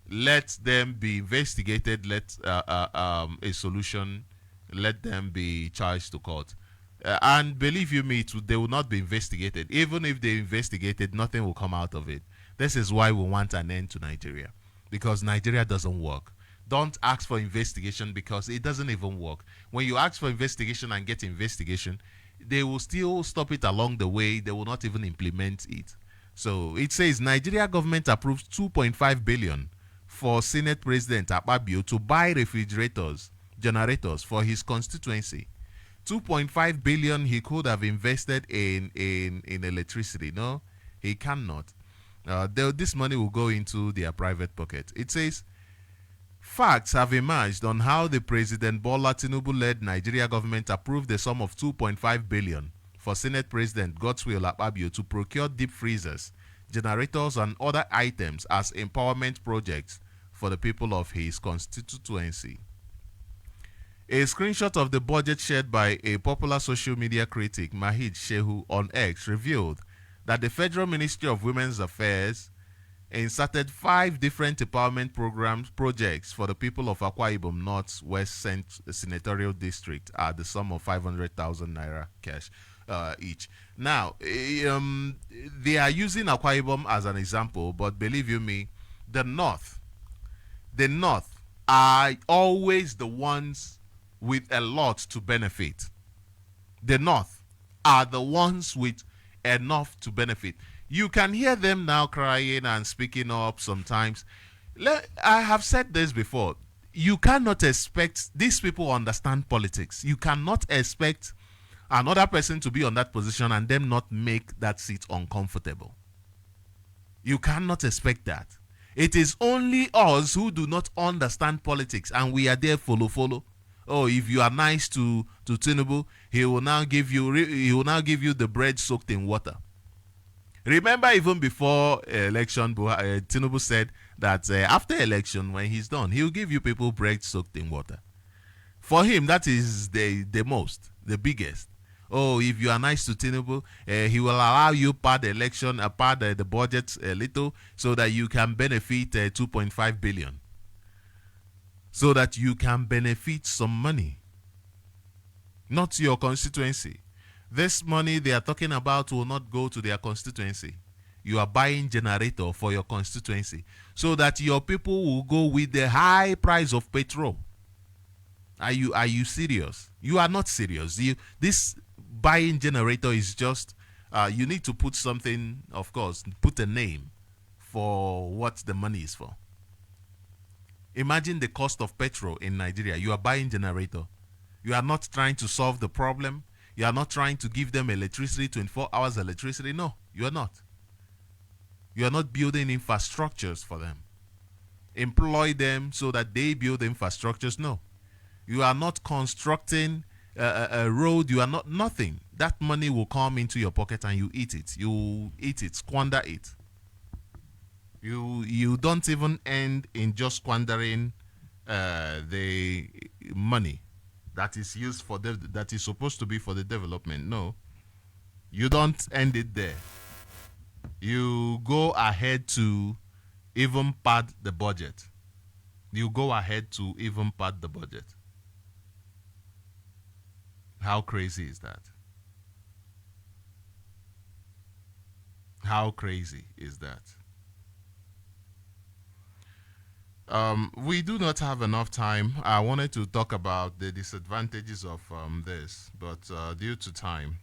Let them be investigated. Let a solution. Let them be charged to court. And believe you me, they will not be investigated. Even if they investigated, nothing will come out of it. This is why we want an end to Nigeria, because Nigeria doesn't work. Don't ask for investigation because it doesn't even work. When you ask for investigation and get investigation, they will still stop it along the way. They will not even implement it. So it says Nigeria government approves 2.5 billion for Senate President Akpabio to buy refrigerators, generators for his constituency. 2.5 billion he could have invested in electricity. No, he cannot. This money will go into their private pocket. It says facts have emerged on how the President Bola Tinubu-led Nigeria government approved the sum of 2.5 billion for Senate President Godswill Akpabio to procure deep freezers, generators, and other items as empowerment projects for the people of his constituency. A screenshot of the budget shared by a popular social media critic, Mahid Shehu, on X revealed that the Federal Ministry of Women's Affairs inserted 5 different empowerment projects for the people of Akwa Ibom North West Senatorial District at the sum of 500,000 naira cash each. Now, they are using Akwa Ibom as an example, but believe you me, the North are always the ones with a lot to benefit. The North are the ones with enough to benefit. You can hear them now crying and speaking up sometimes. I have said this before. You cannot expect... These people understand politics. You cannot expect another person to be on that position and them not make that seat uncomfortable. You cannot expect that. It is only us who do not understand politics and we are there follow. Oh, if you are nice to Tinubu, he will now give you the bread soaked in water. Remember, even before election, Tinubu said that after election, when he's done, he'll give you people bread soaked in water. For him, that is the biggest. Oh, if you are nice to Tinubu, he will allow you part the election, part the budget a little, so that you can benefit 2.5 billion. So that you can benefit some money. Not your constituency. This money they are talking about will not go to their constituency. You are buying generator for your constituency so that your people will go with the high price of petrol. Are you serious? You are not serious. This buying generator is just you need to put something, of course, put a name for what the money is for. Imagine the cost of petrol in Nigeria. You are buying generator. You are not trying to solve the problem. You are not trying to give them electricity, 24 hours electricity. No, you are not. You are not building infrastructures for them. Employ them so that they build infrastructures. No. You are not constructing a road. You are not nothing. That money will come into your pocket and you eat it. You eat it, squander it. You don't even end in just squandering the money that is used for that is supposed to be for the development. No, you don't end it there. You go ahead to even pad the budget. You go ahead to even pad the budget. How crazy is that? How crazy is that? We do not have enough time. I wanted to talk about the disadvantages of this, but due to time,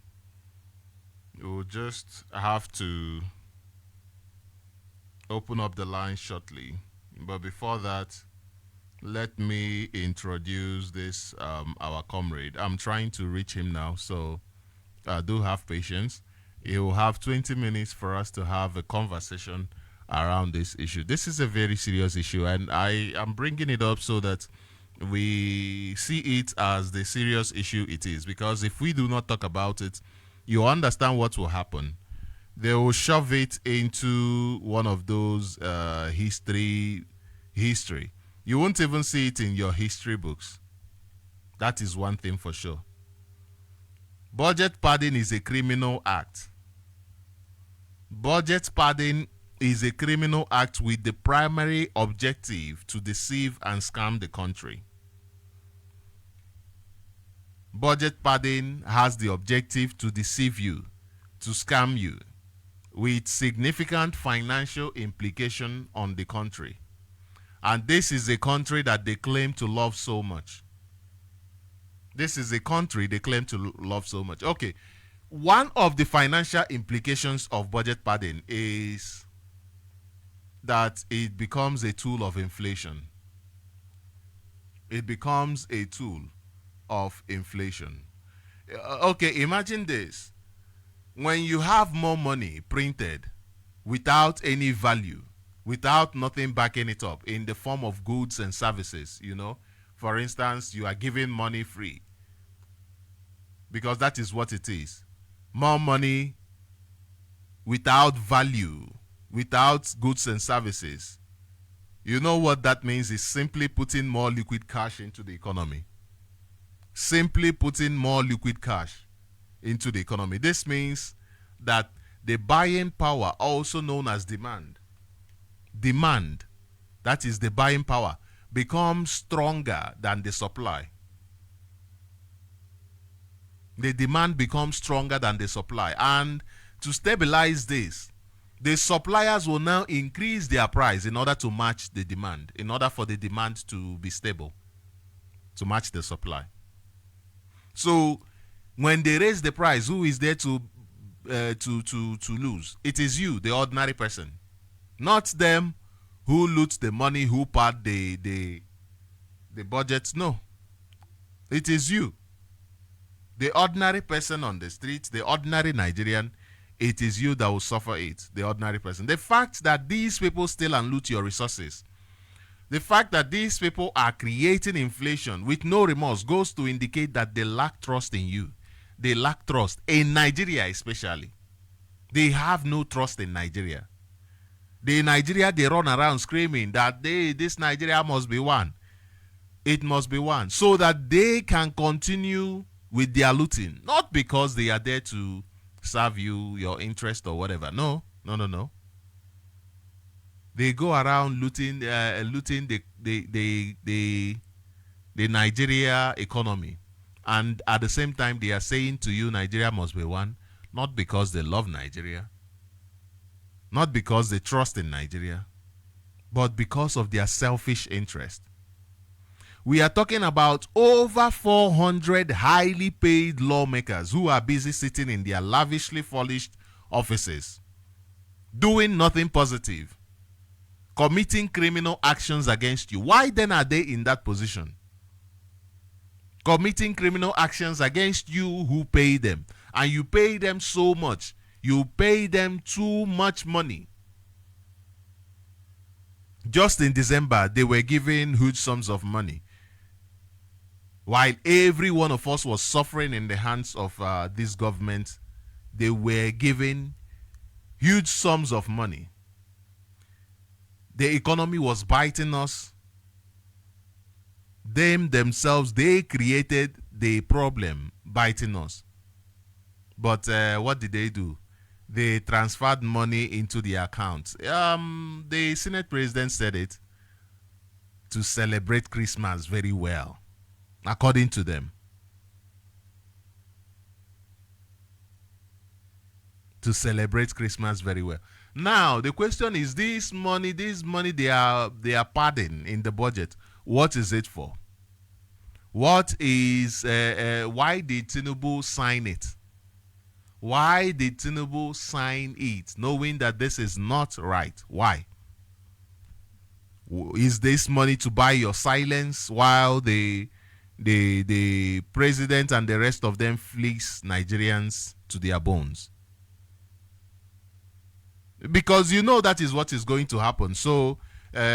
we'll just have to open up the line shortly. But before that, let me introduce this our comrade. I'm trying to reach him now, so do have patience. He will have 20 minutes for us to have a conversation around this issue. This is a very serious issue, and I am bringing it up so that we see it as the serious issue it is, because if we do not talk about it, you understand what will happen. They will shove it into one of those history. You won't even see it in your history books. That is one thing for sure. Budget padding is a criminal act. Budget padding is a criminal act with the primary objective to deceive and scam the country. Budget padding has the objective to deceive you, to scam you, with significant financial implication on the country. And this is a country that they claim to love so much. This is a country they claim to love so much. Okay, one of the financial implications of budget padding is that it becomes a tool of inflation. It becomes a tool of inflation. Okay, imagine this. When you have more money printed without any value, without nothing backing it up in the form of goods and services, for instance, you are giving money free, because that is what it is. More money without value, without goods and services. You know what that means is simply putting more liquid cash into the economy. Simply putting more liquid cash into the economy. This means that the buying power, also known as demand, that is the buying power, becomes stronger than the supply. The demand becomes stronger than the supply. And to stabilize this, the suppliers will now increase their price in order to match the demand, in order for the demand to be stable, to match the supply. So when they raise the price, who is there to lose? It is you, the ordinary person, not them who loot the money, who pad the budgets. No, it is you, the ordinary person on the street, the ordinary Nigerian. It is you that will suffer it, the ordinary person. The fact that these people steal and loot your resources, the fact that these people are creating inflation with no remorse, goes to indicate that they lack trust in you. They lack trust in Nigeria especially. They have no trust in Nigeria. In Nigeria, they run around screaming that this Nigeria must be one. It must be one, so that they can continue with their looting, not because they are there to serve you, your interest or whatever. No. They go around looting the Nigeria economy, and at the same time they are saying to you Nigeria must be one, not because they love Nigeria, not because they trust in Nigeria, but because of their selfish interest. We are talking about over 400 highly paid lawmakers who are busy sitting in their lavishly furnished offices, doing nothing positive, committing criminal actions against you. Why then are they in that position? Committing criminal actions against you who pay them. And you pay them so much. You pay them too much money. Just in December, they were given huge sums of money, while every one of us was suffering in the hands of this government. They were given huge sums of money. The economy was biting us. Themselves, they created the problem biting us. But what did they do? They transferred money into the account. The Senate president said it, to celebrate Christmas very well, according to them. To celebrate Christmas very well. Now the question is, this money they are padding in the budget. What is it for? What is why did Tinubu sign it? Why did Tinubu sign it, knowing that this is not right? Why? Is this money to buy your silence while the president and the rest of them fleece Nigerians to their bones? Because you know that is what is going to happen. So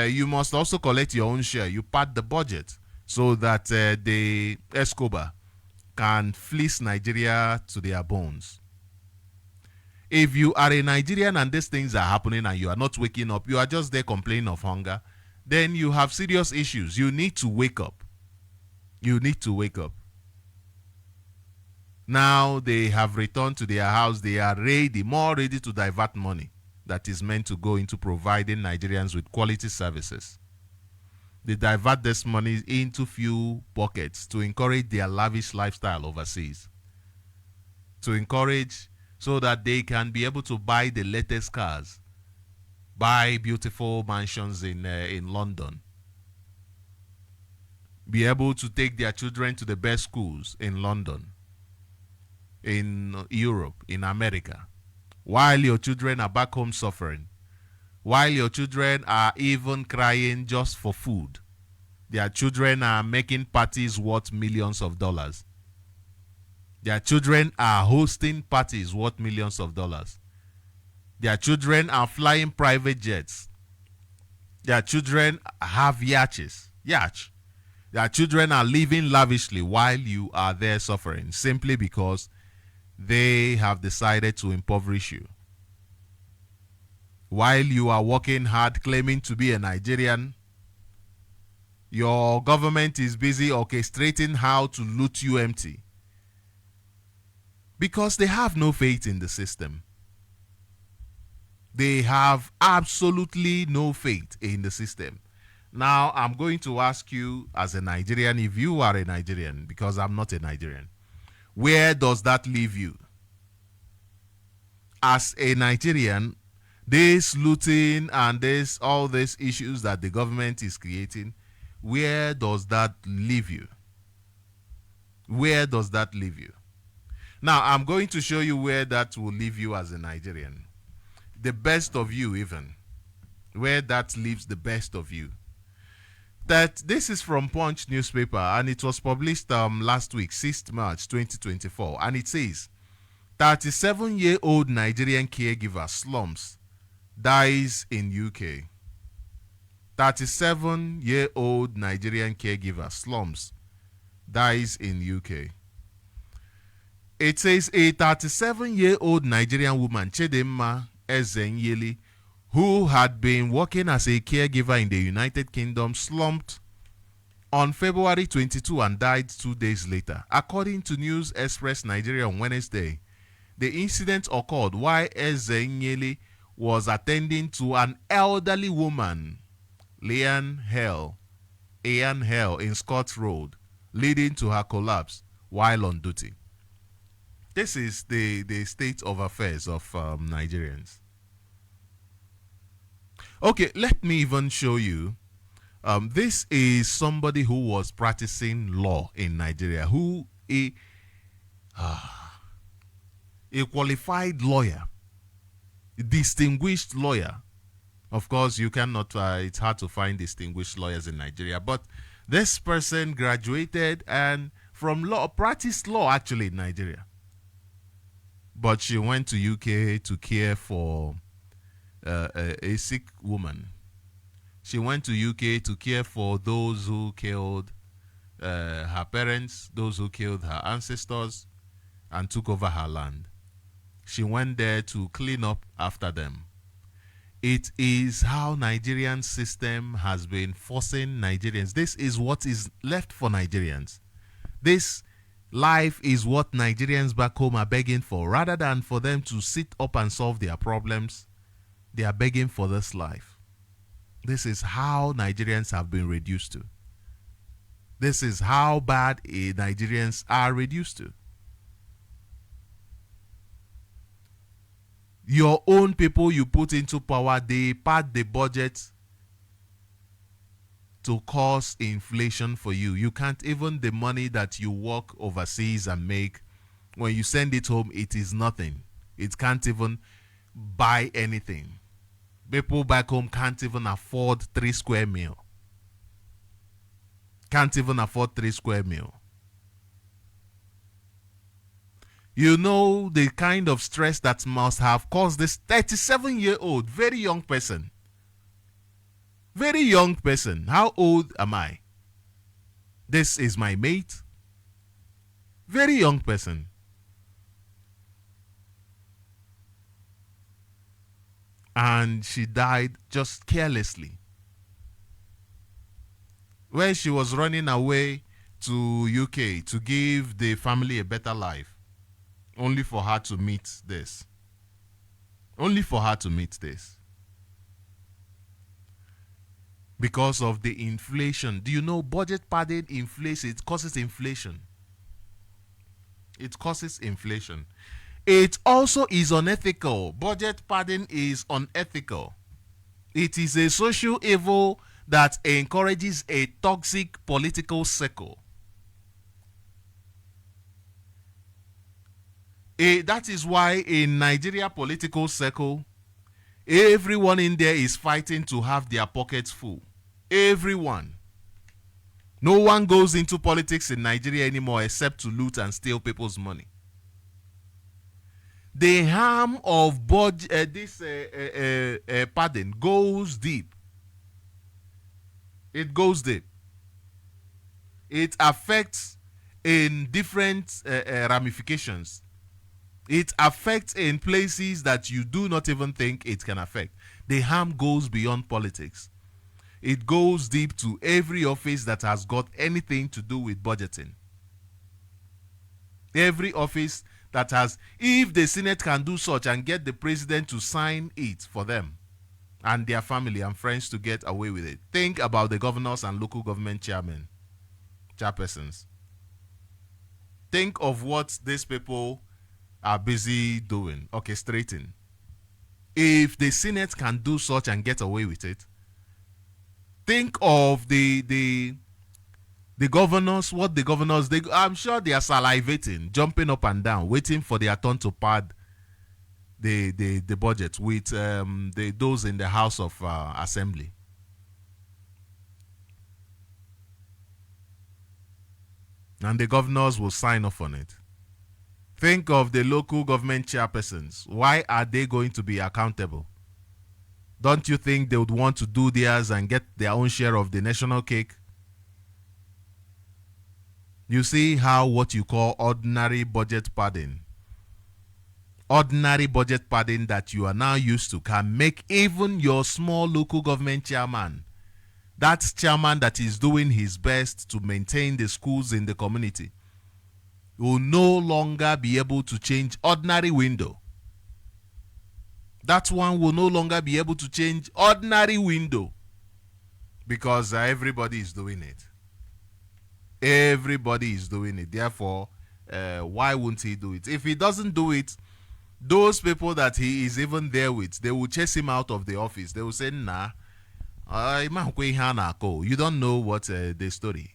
you must also collect your own share. You pad the budget so that the Escobar can fleece Nigeria to their bones. If you are a Nigerian and these things are happening and you are not waking up, you are just there complaining of hunger, then you have serious issues. You need to wake up. You need to wake up. Now they have returned to their house. They are ready, more ready to divert money that is meant to go into providing Nigerians with quality services. They divert this money into few pockets to encourage their lavish lifestyle overseas. To encourage so that they can be able to buy the latest cars, buy beautiful mansions in London, be able to take their children to the best schools in London, in Europe, in America, while your children are back home suffering, while your children are even crying just for food. Their children are making parties worth millions of dollars. Their children are hosting parties worth millions of dollars. Their children are flying private jets. Their children have yachts. Their children are living lavishly while you are there suffering, simply because they have decided to impoverish you. While you are working hard claiming to be a Nigerian, your government is busy orchestrating how to loot you empty. Because they have no faith in the system. They have absolutely no faith in the system. Now, I'm going to ask you as a Nigerian, if you are a Nigerian, because I'm not a Nigerian, where does that leave you? As a Nigerian, this looting and all these issues that the government is creating, where does that leave you? Where does that leave you? Now, I'm going to show you where that will leave you as a Nigerian. The best of you even. Where that leaves the best of you. That this is from Punch newspaper, and it was published last week, 6th March 2024. And it says, 37-year-old Nigerian caregiver slumps, dies in UK. 37-year-old Nigerian caregiver slumps, dies in UK. It says a 37-year-old Nigerian woman, Chidimma Ezenyeli, who had been working as a caregiver in the United Kingdom, slumped on February 22 and died 2 days later. According to News Express Nigeria on Wednesday, the incident occurred while Ezenyeli was attending to an elderly woman, Leanne Hale, in Scott Road, leading to her collapse while on duty. This is the state of affairs of Nigerians. Okay, let me even show you. This is somebody who was practicing law in Nigeria, who a qualified lawyer, a distinguished lawyer. Of course, you cannot, it's hard to find distinguished lawyers in Nigeria, but this person graduated and from law, practiced law actually in Nigeria. But she went to UK to care for a sick woman. She went to UK to care for those who killed her parents, those who killed her ancestors, and took over her land. She went there to clean up after them. It is how Nigerian system has been forcing Nigerians. This is what is left for Nigerians. This life is what Nigerians back home are begging for. Rather than for them to sit up and solve their problems, they are begging for this life. This is how Nigerians have been reduced to. This is how bad Nigerians are reduced to. Your own people you put into power, they pad the budget to cause inflation for you. You can't even the money that you work overseas and make, when you send it home, it is nothing. It can't even buy anything. People back home can't even afford 3 square meal. Can't even afford 3 square meal. You know the kind of stress that must have caused this 37-year-old, very young person. Very young person. How old am I? This is my mate. Very young person. And she died just carelessly. When she was running away to UK to give the family a better life, only for her to meet this. Only for her to meet this. Because of the inflation. Do you know budget padding inflation? It causes inflation. It causes inflation. It also is unethical. Budget padding is unethical. It is a social evil that encourages a toxic political circle. That is why in Nigeria political circle, everyone in there is fighting to have their pockets full. Everyone. No one goes into politics in Nigeria anymore except to loot and steal people's money. The harm of this padding goes deep. It goes deep. It affects in different ramifications. It affects in places that you do not even think it can affect. The harm goes beyond politics. It goes deep to every office that has got anything to do with budgeting. Every office that has, if the Senate can do such and get the president to sign it for them and their family and friends to get away with it. Think about the governors and local government chairpersons. Think of what these people are busy doing, orchestrating. If the Senate can do such and get away with it, think of the governors, what the governors, I'm sure they are salivating, jumping up and down, waiting for their turn to pad the budget with those in the House of Assembly. And the governors will sign off on it. Think of the local government chairpersons. Why are they going to be accountable? Don't you think they would want to do theirs and get their own share of the national cake? You see how what you call ordinary budget padding, that you are now used to, can make even your small local government chairman that chairman that is doing his best to maintain the schools in the community will no longer be able to change ordinary window. That one will no longer be able to change ordinary window because everybody is doing it. Everybody is doing it. Therefore, why won't he do it? If he doesn't do it, those people that he is even there with, they will chase him out of the office. They will say, nah, you don't know what the story.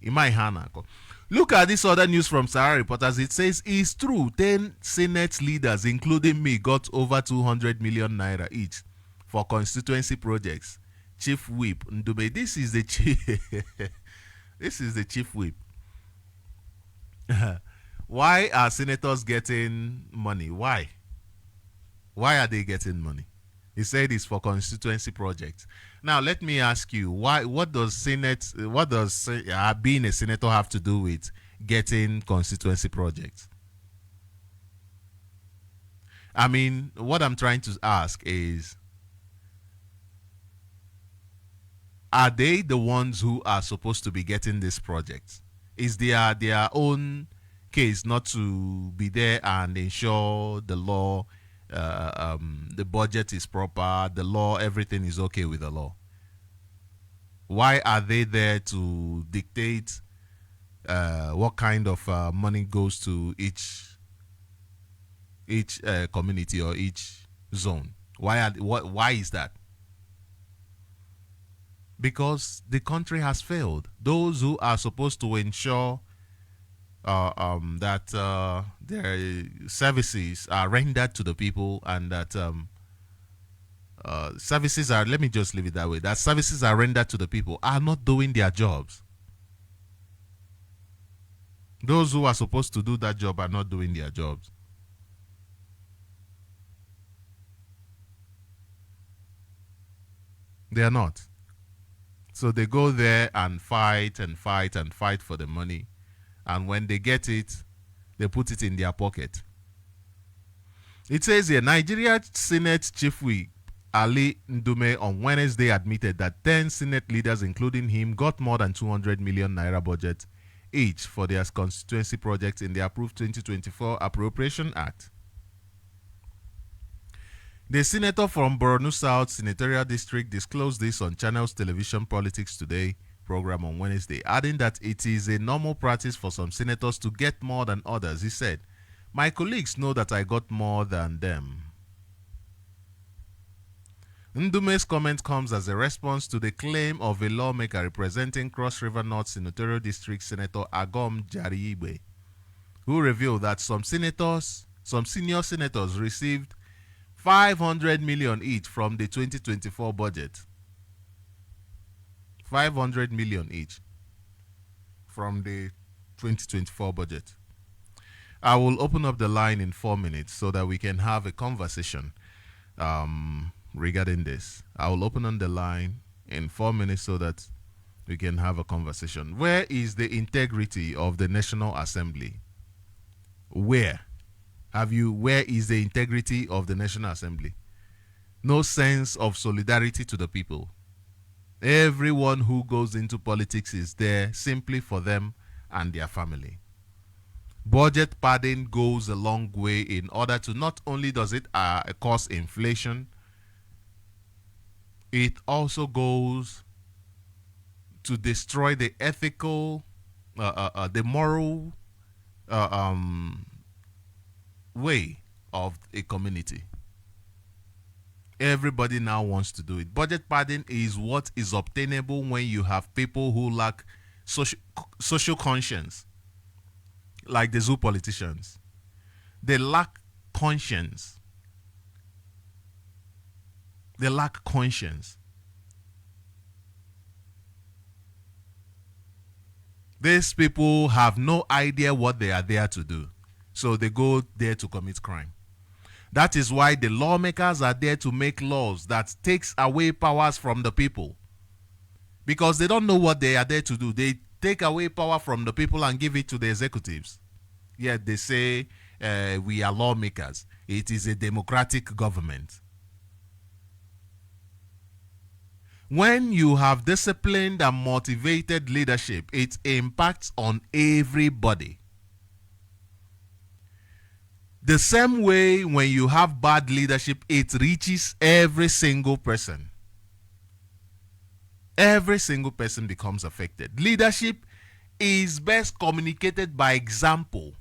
Look at this other news from Sahara Reporters. It says, it's true, 10 Senate leaders, including me, got over 200 million naira each for constituency projects. Chief Whip Ndube. This is the chief. This is the chief whip. Why are senators getting money? Why? Why are they getting money? He said it's for constituency projects. Now let me ask you, why? What does being a senator have to do with getting constituency projects? I mean, what I'm trying to ask is, are they the ones who are supposed to be getting these projects? Is their own case not to be there and ensure the law, the budget is proper, the law, everything is okay with the law? Why are they there to dictate what kind of money goes to each community or each zone? Why is that? Because the country has failed. Those who are supposed to ensure that their services are rendered to the people and that services are, let me just leave it that way, that services are rendered to the people are not doing their jobs. Those who are supposed to do that job are not doing their jobs. They are not. So they go there and fight and fight and fight for the money. And when they get it, they put it in their pocket. It says here, Nigeria Senate Chief Whip Ali Ndume on Wednesday admitted that 10 Senate leaders, including him, got more than 200 million naira budget each for their constituency projects in the approved 2024 Appropriation Act. The senator from Borno South Senatorial District disclosed this on Channels Television Politics Today program on Wednesday, adding that it is a normal practice for some senators to get more than others. He said, "My colleagues know that I got more than them." Ndume's comment comes as a response to the claim of a lawmaker representing Cross River North Senatorial District Senator Agom Jaribe, who revealed that some senior senators received 500 million each from the 2024 budget. 500 million each from the 2024 budget. I will open up the line in 4 minutes so that we can have a conversation regarding this. I will open on the line in 4 minutes so that we can have a conversation. Where is the integrity of the National Assembly? Where is the integrity of the National Assembly? No sense of solidarity to the people. Everyone who goes into politics is there simply for them and their family. Budget padding goes a long way in order to, not only does it cause inflation, it also goes to destroy the ethical, the moral way of a community. Everybody now wants to do it. Budget padding is what is obtainable when you have people who lack social conscience, like the zoo politicians. They lack conscience. They lack conscience. These people have no idea what they are there to do. So they go there to commit crime. That is why the lawmakers are there to make laws that takes away powers from the people. Because they don't know what they are there to do. They take away power from the people and give it to the executives. Yet they say we are lawmakers. It is a democratic government. When you have disciplined and motivated leadership, it impacts on everybody. The same way when you have bad leadership, it reaches every single person. Every single person becomes affected. Leadership is best communicated by example.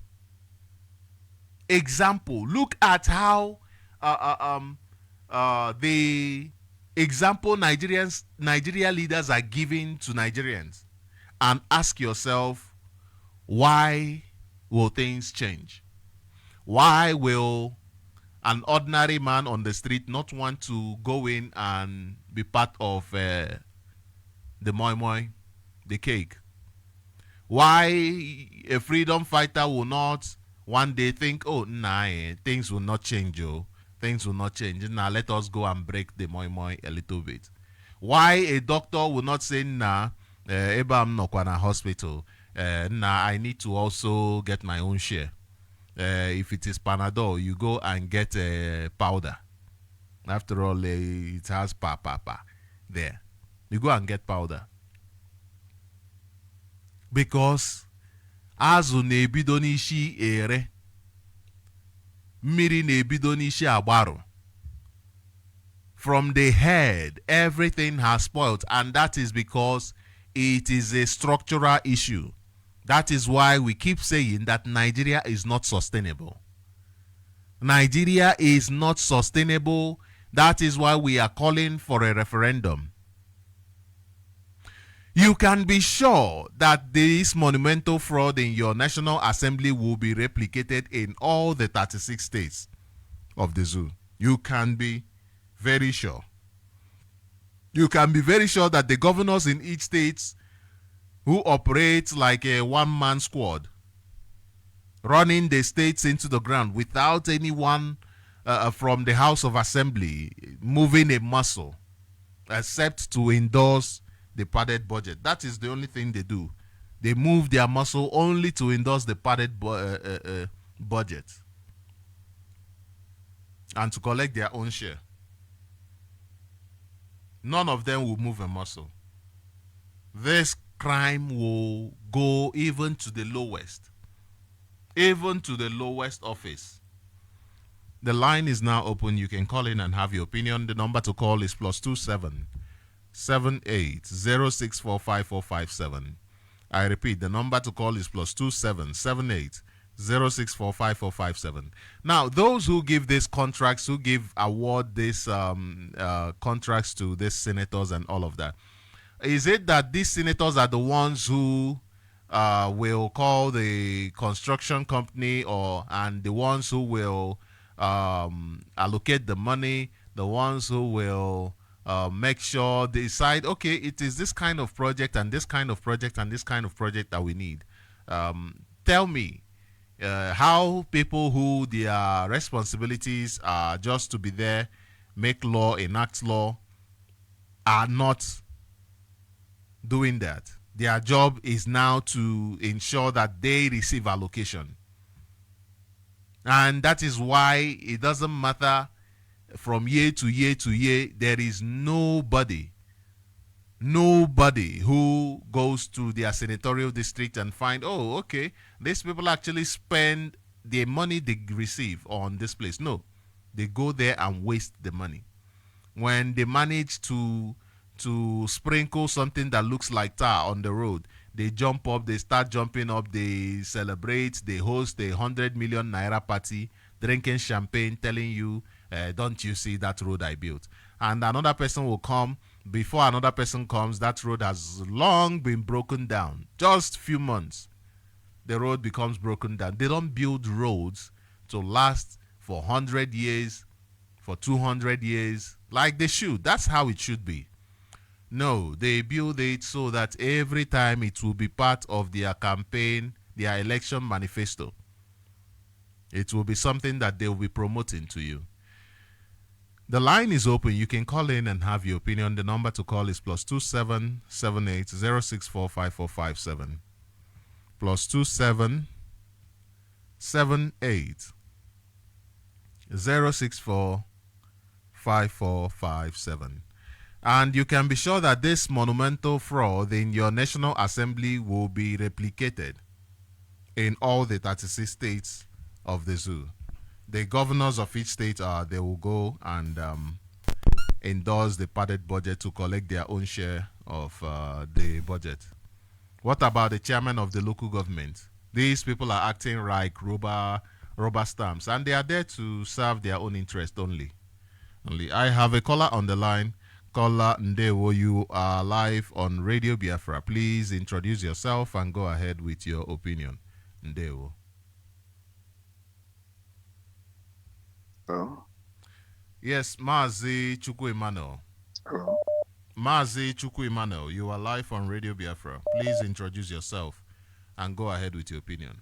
Example. Look at how the example Nigeria leaders are giving to Nigerians, and ask yourself, why will things change? Why will an ordinary man on the street not want to go in and be part of the moi moi, the cake? Why a freedom fighter will not one day think, oh, nah, things will not change, oh. Things will not change. Now let us go and break the moi moi a little bit. Why a doctor will not say, nah, I'm not in a hospital. Nah, I need to also get my own share. If it is Panadol, you go and get a powder. After all, it has pa there. You go and get powder. Because azụ na-ebido n'ishi ere, mmiri na-ebido n'ishi agbarụ. From the head, everything has spoiled, and that is because it is a structural issue. That is why we keep saying that Nigeria is not sustainable. Nigeria is not sustainable. That is why we are calling for a referendum. You can be sure that this monumental fraud in your National Assembly will be replicated in all the 36 states of the zoo. You can be very sure. You can be very sure that the governors in each state who operate like a one-man squad, running the states into the ground without anyone from the House of Assembly moving a muscle, except to endorse the padded budget. That is the only thing they do. They move their muscle only to endorse the padded budget and to collect their own share. None of them will move a muscle. This crime will go even to the lowest office. The line is now open. You can call in and have your opinion. The number to call is +27 78 064 5457. I repeat, the number to call is +27 78 064 5457. Now, those who give these contracts, who award these contracts to these senators and all of that, is it that these senators are the ones who will call the construction company and the ones who will allocate the money, the ones who will make sure they decide, okay, it is this kind of project and this kind of project and this kind of project that we need? Tell me how people who their responsibilities are just to be there, make law, enact law, are not doing that. Their job is now to ensure that they receive allocation. And that is why it doesn't matter from year to year to year, there is nobody who goes to their senatorial district and find, oh, okay, these people actually spend the money they receive on this place. No, they go there and waste the money. When they manage to sprinkle something that looks like tar on the road, they jump up, they start jumping up, they celebrate, they host a 100 million naira party, drinking champagne, telling you, don't you see that road I built? And another person will come. Before another person comes, that road has long been broken down. Just few months, the road becomes broken down. They don't build roads to last for 100 years, for 200 years, like they should. That's how it should be. No, they build it so that every time it will be part of their campaign, their election manifesto. It will be something that they will be promoting to you. The line is open. You can call in and have your opinion. The number to call is +27 78 064 5457. +27 78 064 5457. And you can be sure that this monumental fraud in your National Assembly will be replicated in all the 36 states of the zoo. The governors of each state, they will go and endorse the padded budget to collect their own share of the budget. What about the chairman of the local government? These people are acting like rubber stamps, and they are there to serve their own interest only. I have a caller on the line. Caller Ndewo, you are live on Radio Biafra. Please introduce yourself and go ahead with your opinion. Ndewo. Hello. Yes, Mazi Chukwu Emmanuel. Hello. Mazi Chukwu Emmanuel, you are live on Radio Biafra. Please introduce yourself and go ahead with your opinion.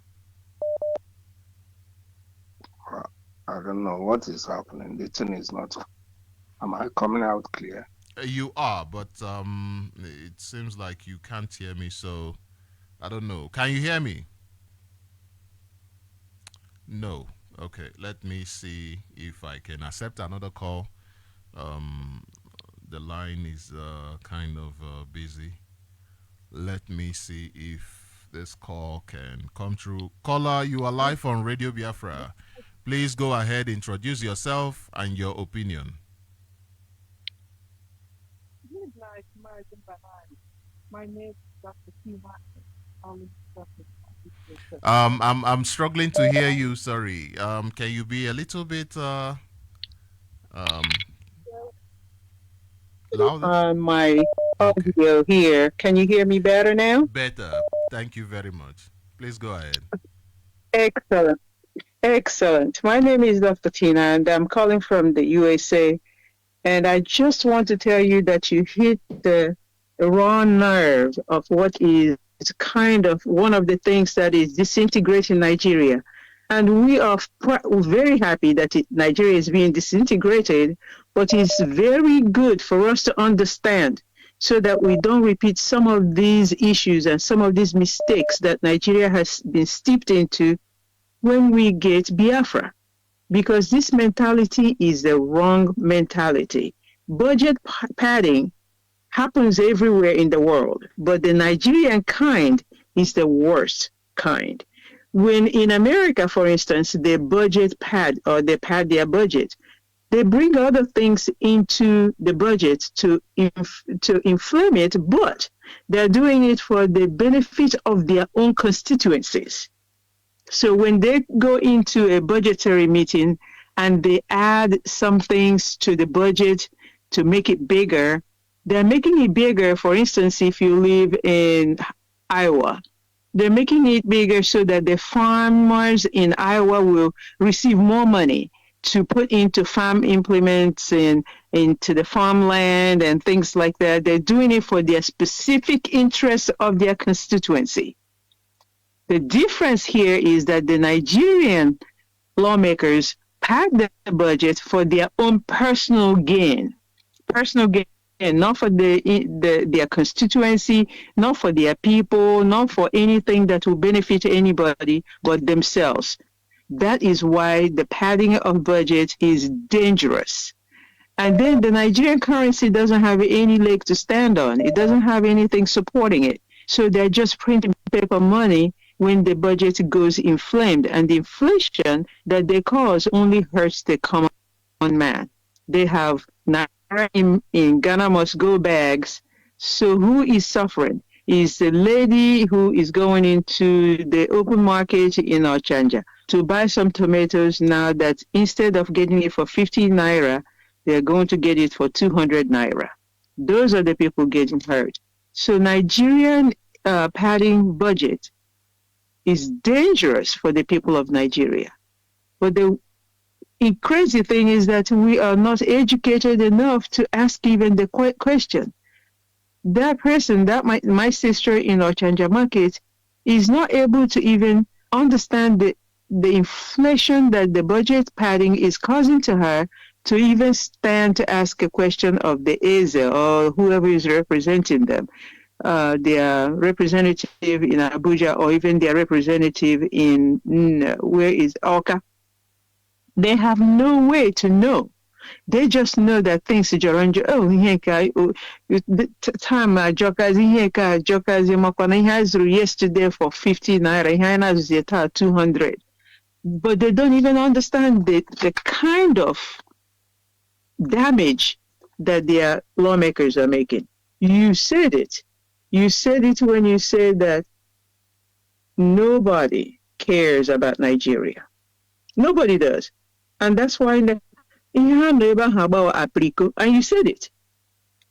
I don't know what is happening. The thing is not. Am I coming out clear? You are, but it seems like you can't hear me, so I don't know. Can you hear me? No. Okay, let me see if I can accept another call. The line is kind of busy. Let me see if this call can come through. Caller, you are live on Radio Biafra. Please go ahead, introduce yourself and your opinion. My name is Dr. I'm struggling to hear you. Sorry. Can you be a little bit louder? On my audio here. Can you hear me better now? Better. Thank you very much. Please go ahead. Excellent. Excellent. My name is Dr. Tina, and I'm calling from the USA. And I just want to tell you that you hit the raw nerve of what is kind of one of the things that is disintegrating Nigeria. And we are very happy that Nigeria is being disintegrated, but it's very good for us to understand so that we don't repeat some of these issues and some of these mistakes that Nigeria has been steeped into when we get Biafra. Because this mentality is the wrong mentality. Budget padding happens everywhere in the world, but the Nigerian kind is the worst kind. When in America, for instance, they budget pad or they pad their budget, they bring other things into the budget to inflame it, but they're doing it for the benefit of their own constituencies. So when they go into a budgetary meeting and they add some things to the budget to make it bigger, they're making it bigger. For instance, if you live in Iowa, they're making it bigger so that the farmers in Iowa will receive more money to put into farm implements and into the farmland and things like that. They're doing it for their specific interests of their constituency. The difference here is that the Nigerian lawmakers pad the budget for their own personal gain, not for their constituency, not for their people, not for anything that will benefit anybody but themselves. That is why the padding of budget is dangerous. And then the Nigerian currency doesn't have any leg to stand on. It doesn't have anything supporting it. So they're just printing paper money when the budget goes inflamed. And the inflation that they cause only hurts the common man. They have Naira in Ghana must go bags. So who is suffering? Is the lady who is going into the open market in Ochanja to buy some tomatoes now that instead of getting it for 50 Naira, they're going to get it for 200 Naira. Those are the people getting hurt. So Nigerian padding budget is dangerous for the people of Nigeria. But the crazy thing is that we are not educated enough to ask even the question. That person, my sister in Ochanja Market, is not able to even understand the inflation that the budget padding is causing to her to even stand to ask a question of the Eze or whoever is representing them, their representative in Abuja or even their representative in, where is Oka. They have no way to know. They just know that things are around. Oh, the time jokers makwana has yesterday for 50 naira, has 200. But they don't even understand the kind of damage that their lawmakers are making. You said it. You said it when you said that nobody cares about Nigeria. Nobody does. And that's why and you said it.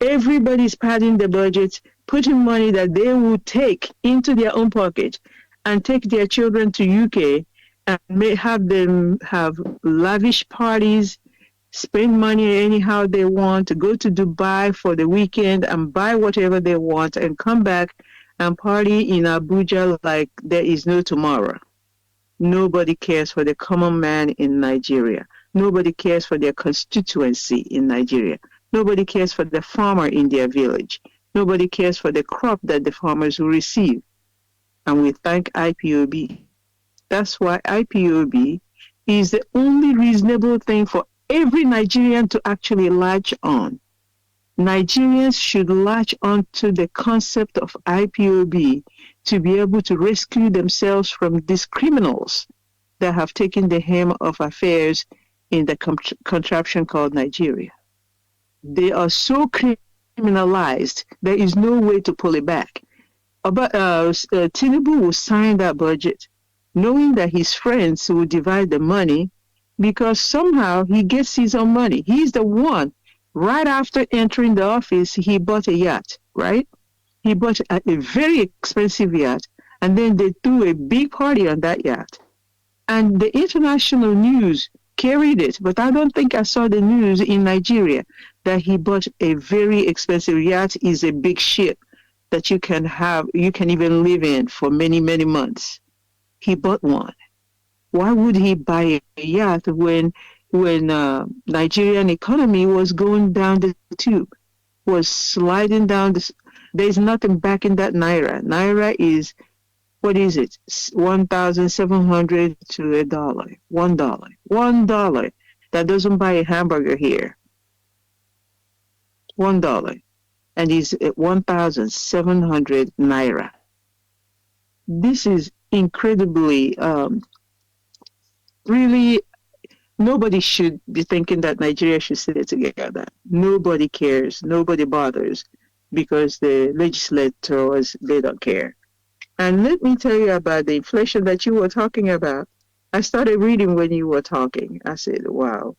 Everybody's padding the budget, putting money that they would take into their own pocket and take their children to UK and may have them have lavish parties, spend money anyhow they want, to go to Dubai for the weekend and buy whatever they want and come back and party in Abuja like there is no tomorrow. Nobody cares for the common man in Nigeria. Nobody cares for their constituency in Nigeria. Nobody cares for the farmer in their village. Nobody cares for the crop that the farmers will receive. And we thank IPOB. That's why IPOB is the only reasonable thing for every Nigerian to actually latch on. Nigerians should latch on to the concept of IPOB to be able to rescue themselves from these criminals that have taken the helm of affairs in the contraption called Nigeria. They are so criminalized, there is no way to pull it back. Tinubu will sign that budget knowing that his friends will divide the money because somehow he gets his own money. He's the one, right after entering the office, he bought a yacht, right? He bought a very expensive yacht, and then they threw a big party on that yacht. And the international news carried it, but I don't think I saw the news in Nigeria that he bought a very expensive yacht. Is a big ship that you can even live in for many, many months. He bought one. Why would he buy a yacht when Nigerian economy was going down the tube, was sliding down there's nothing back in that naira. Naira is, what is it? 1,700 to $1. $1. That doesn't buy a hamburger here. $1. And is 1,700 naira. This is incredibly, really, nobody should be thinking that Nigeria should stay together. Nobody cares. Nobody bothers because the legislators, they don't care. And let me tell you about the inflation that you were talking about. I started reading when you were talking. I said, wow,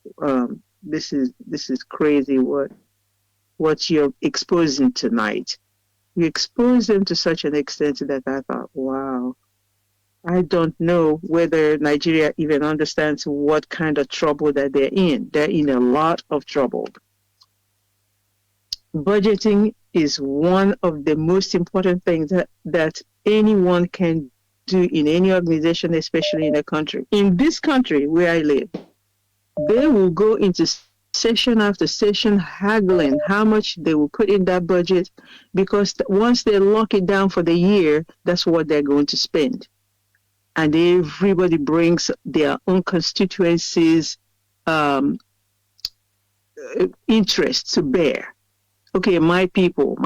this is crazy what you're exposing tonight. You expose them to such an extent that I thought, wow, I don't know whether Nigeria even understands what kind of trouble that they're in. They're in a lot of trouble. Budgeting is one of the most important things that anyone can do in any organization, especially in a country. In this country where I live, they will go into session after session haggling how much they will put in that budget because once they lock it down for the year, that's what they're going to spend. And everybody brings their own constituencies' interests to bear. Okay, my people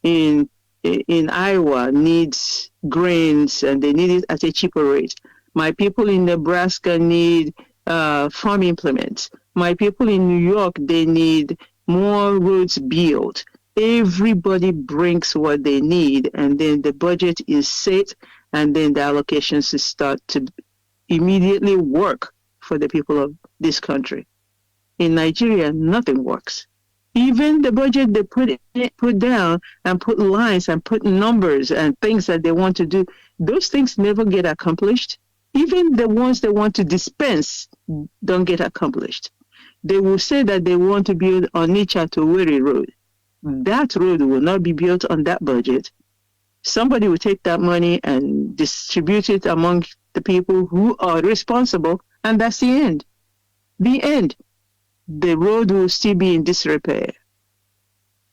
in Iowa needs grains and they need it at a cheaper rate. My people in Nebraska need farm implements. My people in New York, they need more roads built. Everybody brings what they need, and then the budget is set, and then the allocations start to immediately work for the people of this country. In Nigeria, nothing works. Even the budget they put down and put lines and put numbers and things that they want to do, those things never get accomplished. Even the ones they want to dispense don't get accomplished. They will say that they want to build Onitsha to Owerri Road. That road will not be built on that budget. Somebody will take that money and distribute it among the people who are responsible, and that's the end. The end. The road will still be in disrepair.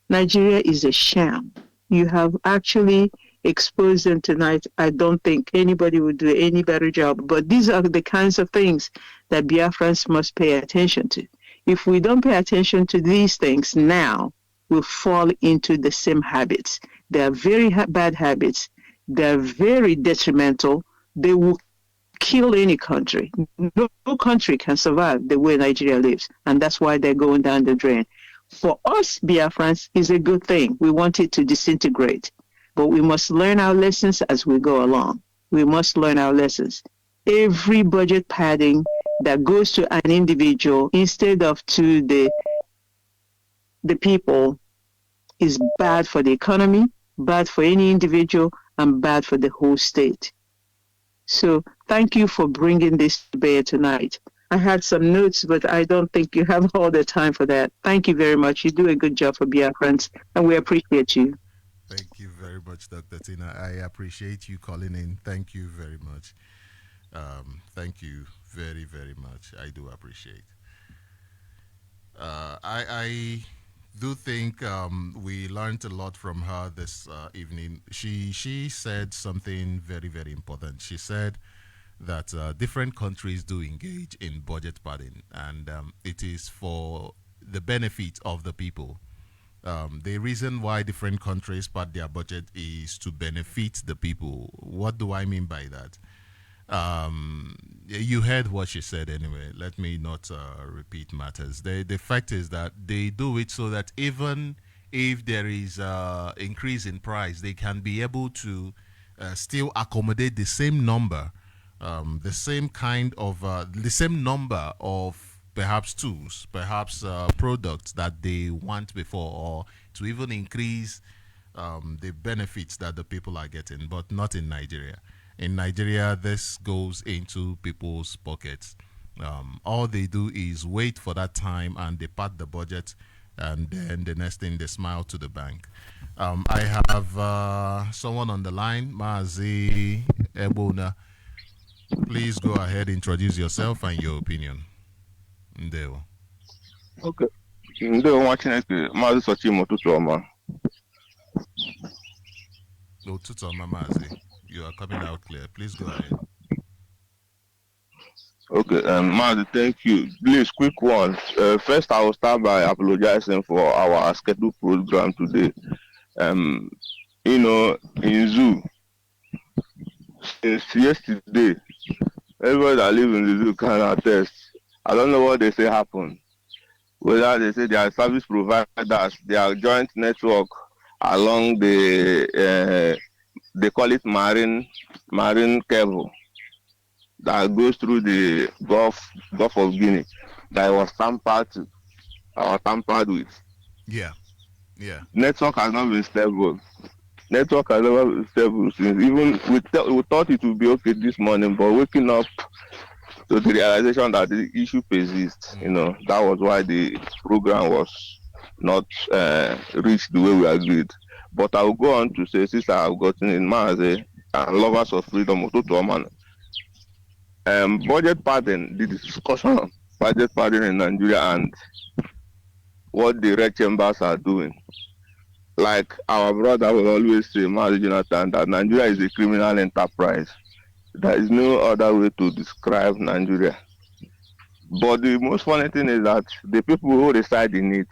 Nigeria is a sham. You have actually exposed them tonight. I don't think anybody would do any better job. But these are the kinds of things that Biafrans must pay attention to. If we don't pay attention to these things now, we'll fall into the same habits. They are very bad habits. They're very detrimental. They will kill any country. No country can survive the way Nigeria lives, and that's why they're going down the drain. For us, Biafrans, is a good thing. We want it to disintegrate, but we must learn our lessons as we go along. We must learn our lessons. Every budget padding that goes to an individual instead of to the people is bad for the economy, bad for any individual, and bad for the whole state. So thank you for bringing this to bear tonight. I had some notes, but I don't think you have all the time for that. Thank you very much. You do a good job for Biafrans, and we appreciate you. Thank you very much, Dr. Tina. I appreciate you calling in. Thank you very much. Thank you very, very much. I do appreciate. I do think we learned a lot from her this evening. She said something very, very important. She said that different countries do engage in budget padding, and it is for the benefit of the people. The reason why different countries pad their budget is to benefit the people. What do I mean by that? You heard what she said anyway. Let me not repeat matters. The fact is that they do it so that even if there is increase in price, they can be able to still accommodate the same number, the same kind of, the same number of perhaps tools, perhaps products that they want before, or to even increase the benefits that the people are getting, but not in Nigeria. In Nigeria, this goes into people's pockets. All they do is wait for that time and they pad the budget, and then the next thing they smile to the bank. I have someone on the line, Mazi Ebona. Please go ahead, introduce yourself and your opinion. Ndewo. Okay. Ndewo nwa Chineke, Maazị Sochima ụtụtụ ọma. Ụtụtụ ọma, Mazi. You are coming out clear. Please go ahead. Okay, Maazị, thank you. Please, quick one. First, I will start by apologizing for our scheduled program today. In zoo, since yesterday, everybody that lives in the zoo can attest. I don't know what they say happened. Whether they say they are service providers, their joint network along the, they call it marine cable that goes through the Gulf of Guinea, that was tampered with. Yeah. Network has not been stable. Network has never been stable since. Even we thought it would be okay this morning, but waking up to the realization that the issue persists, that was why the program was not reached the way we agreed. But I will go on to say, since I have gotten in Maze and lovers of freedom, budget padding, the discussion of budget padding in Nigeria and what the red chambers are doing. Like our brother will always say, Mazi Jonathan, that Nigeria is a criminal enterprise. There is no other way to describe Nigeria. But the most funny thing is that the people who reside in it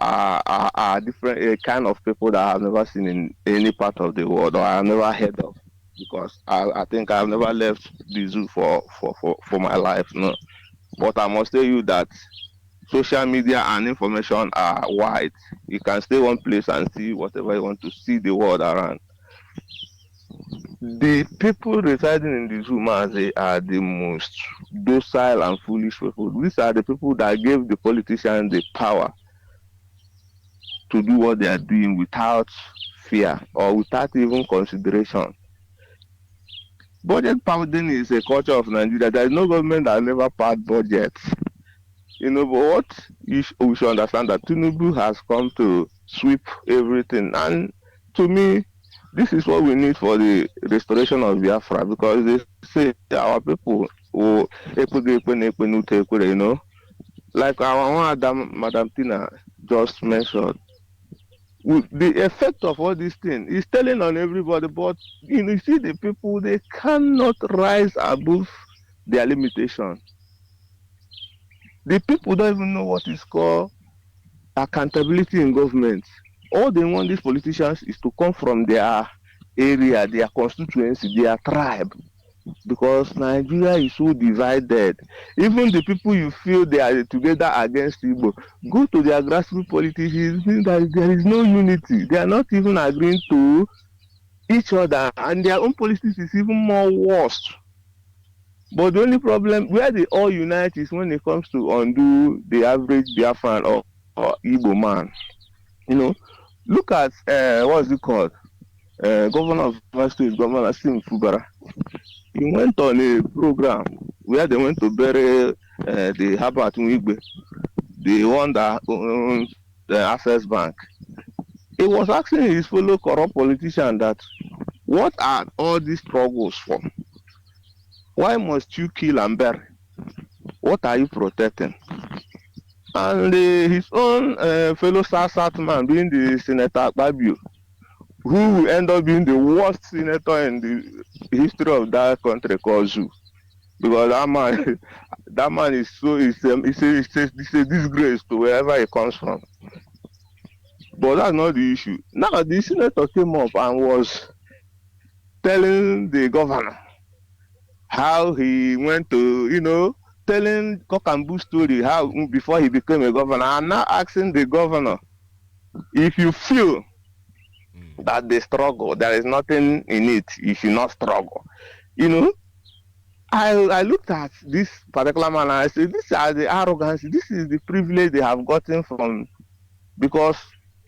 are different, a kind of people that I have never seen in any part of the world, or I have never heard of, because I think I have never left the zoo for my life. No. But I must tell you that social media and information are wide. You can stay one place and see whatever you want to see the world around. The people residing in the zoo, they are the most docile and foolish people. These are the people that gave the politicians the power to do what they are doing without fear or without even consideration. Budget padding is a culture of Nigeria. There is no government that never passed budgets. But what we should understand that Tinubu has come to sweep everything. And to me, this is what we need for the restoration of Biafra, because they say our people, like our Madam Tina just mentioned, the effect of all these things is telling on everybody. But you see, the people, they cannot rise above their limitation. The people don't even know what is called accountability in government. All they want these politicians is to come from their area, their constituency, their tribe. Because Nigeria is so divided. Even the people you feel they are together against Igbo, go to their grassroots politics, you think that there is no unity. They are not even agreeing to each other, and their own politics is even more worse. But the only problem where they all unite is when it comes to undo the average Biafran or Igbo man. You know, look at what's it called? Governor of Rivers State, Governor Sim Fubara. He went on a program where they went to bury the Herbert Nwigwe, the one that owns the Access Bank. He was asking his fellow corrupt politician that, what are all these struggles for? Why must you kill and bury? What are you protecting? And his own fellow South man, being the Senator Akpabio, who will end up being the worst senator in the history of that country called Zoo. Because that man is so, it's a disgrace to wherever he comes from. But that's not the issue. Now, the senator came up and was telling the governor how he went to, telling cock and bull story, how before he became a governor, and now asking the governor, if you feel that they struggle, there is nothing in it, you should not struggle. I looked at this particular man and I said, these are the arrogance, this is the privilege they have gotten from, because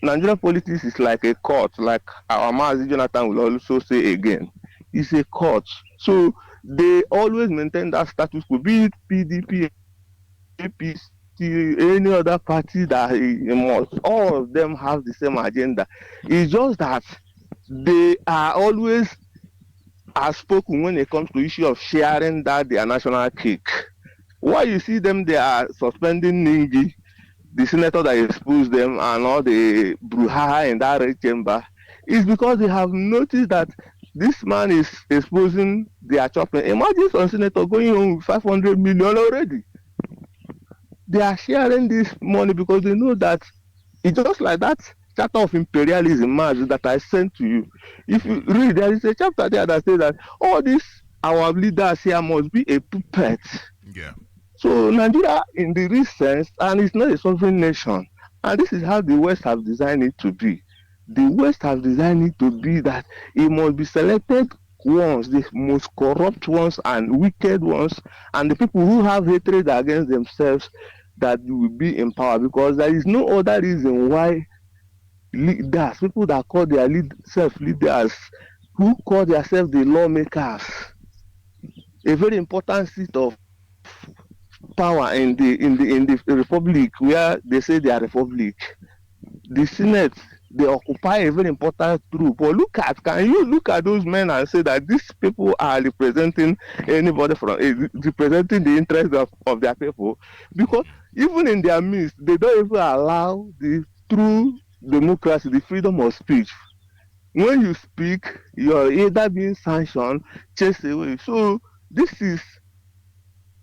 Nigerian politics is like a court, like our Mazi Jonathan will also say again. It's a court. So they always maintain that status quo, be it PDP, APC, any other party that must, all of them have the same agenda. It's just that they are always outspoken when it comes to issue of sharing that their national cake. Why you see them, they are suspending Ningi, the senator that exposed them, and all the brouhaha in that red chamber, is because they have noticed that this man is exposing their chopping. Imagine some senator going home with 500 million already. They are sharing this money because they know that it's just like that chapter of imperialism that I sent to you. If you read, there is a chapter there that says that all these our leaders here must be a puppet. Yeah. So Nigeria, in the real sense, and it's not a sovereign nation, and this is how the West have designed it to be. The West have designed it to be that it must be selected ones, the most corrupt ones and wicked ones, and the people who have hatred against themselves, that will be in power, because there is no other reason why leaders, people that call their self-leaders, who call themselves the lawmakers, a very important seat of power in the republic, where they say they are republic, the Senate, they occupy a very important group. But can you look at those men and say that these people are representing anybody representing the interest of their people? Because even in their midst, they don't even allow the true democracy, the freedom of speech. When you speak, you're either being sanctioned, chased away. So this is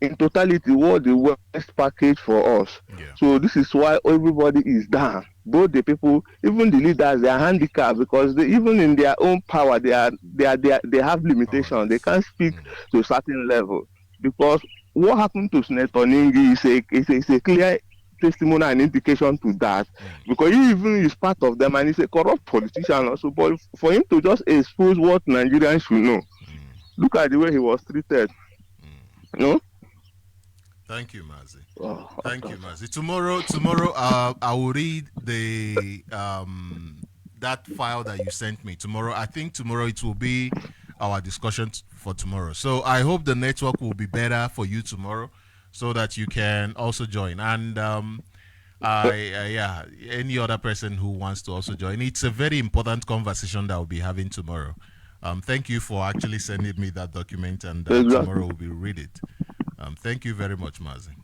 in totality what the West package for us. Yeah. So this is why everybody is down. Both the people, even the leaders, they are handicapped because even in their own power, they have limitations. They can't speak to a certain level. Because what happened to Senator Ningi is a clear testimony and indication to that. Because he even is part of them and he's a corrupt politician also. But for him to just expose what Nigerians should know, look at the way he was treated. Thank you, Mazi. Oh, Thank you, Mazi. Tomorrow, I will read the that file that you sent me. Tomorrow, I think tomorrow it will be our discussion for tomorrow. So I hope the network will be better for you tomorrow, so that you can also join. And any other person who wants to also join. It's a very important conversation that we'll be having tomorrow. Thank you for actually sending me that document, and tomorrow we'll read it. Thank you very much, Mazi.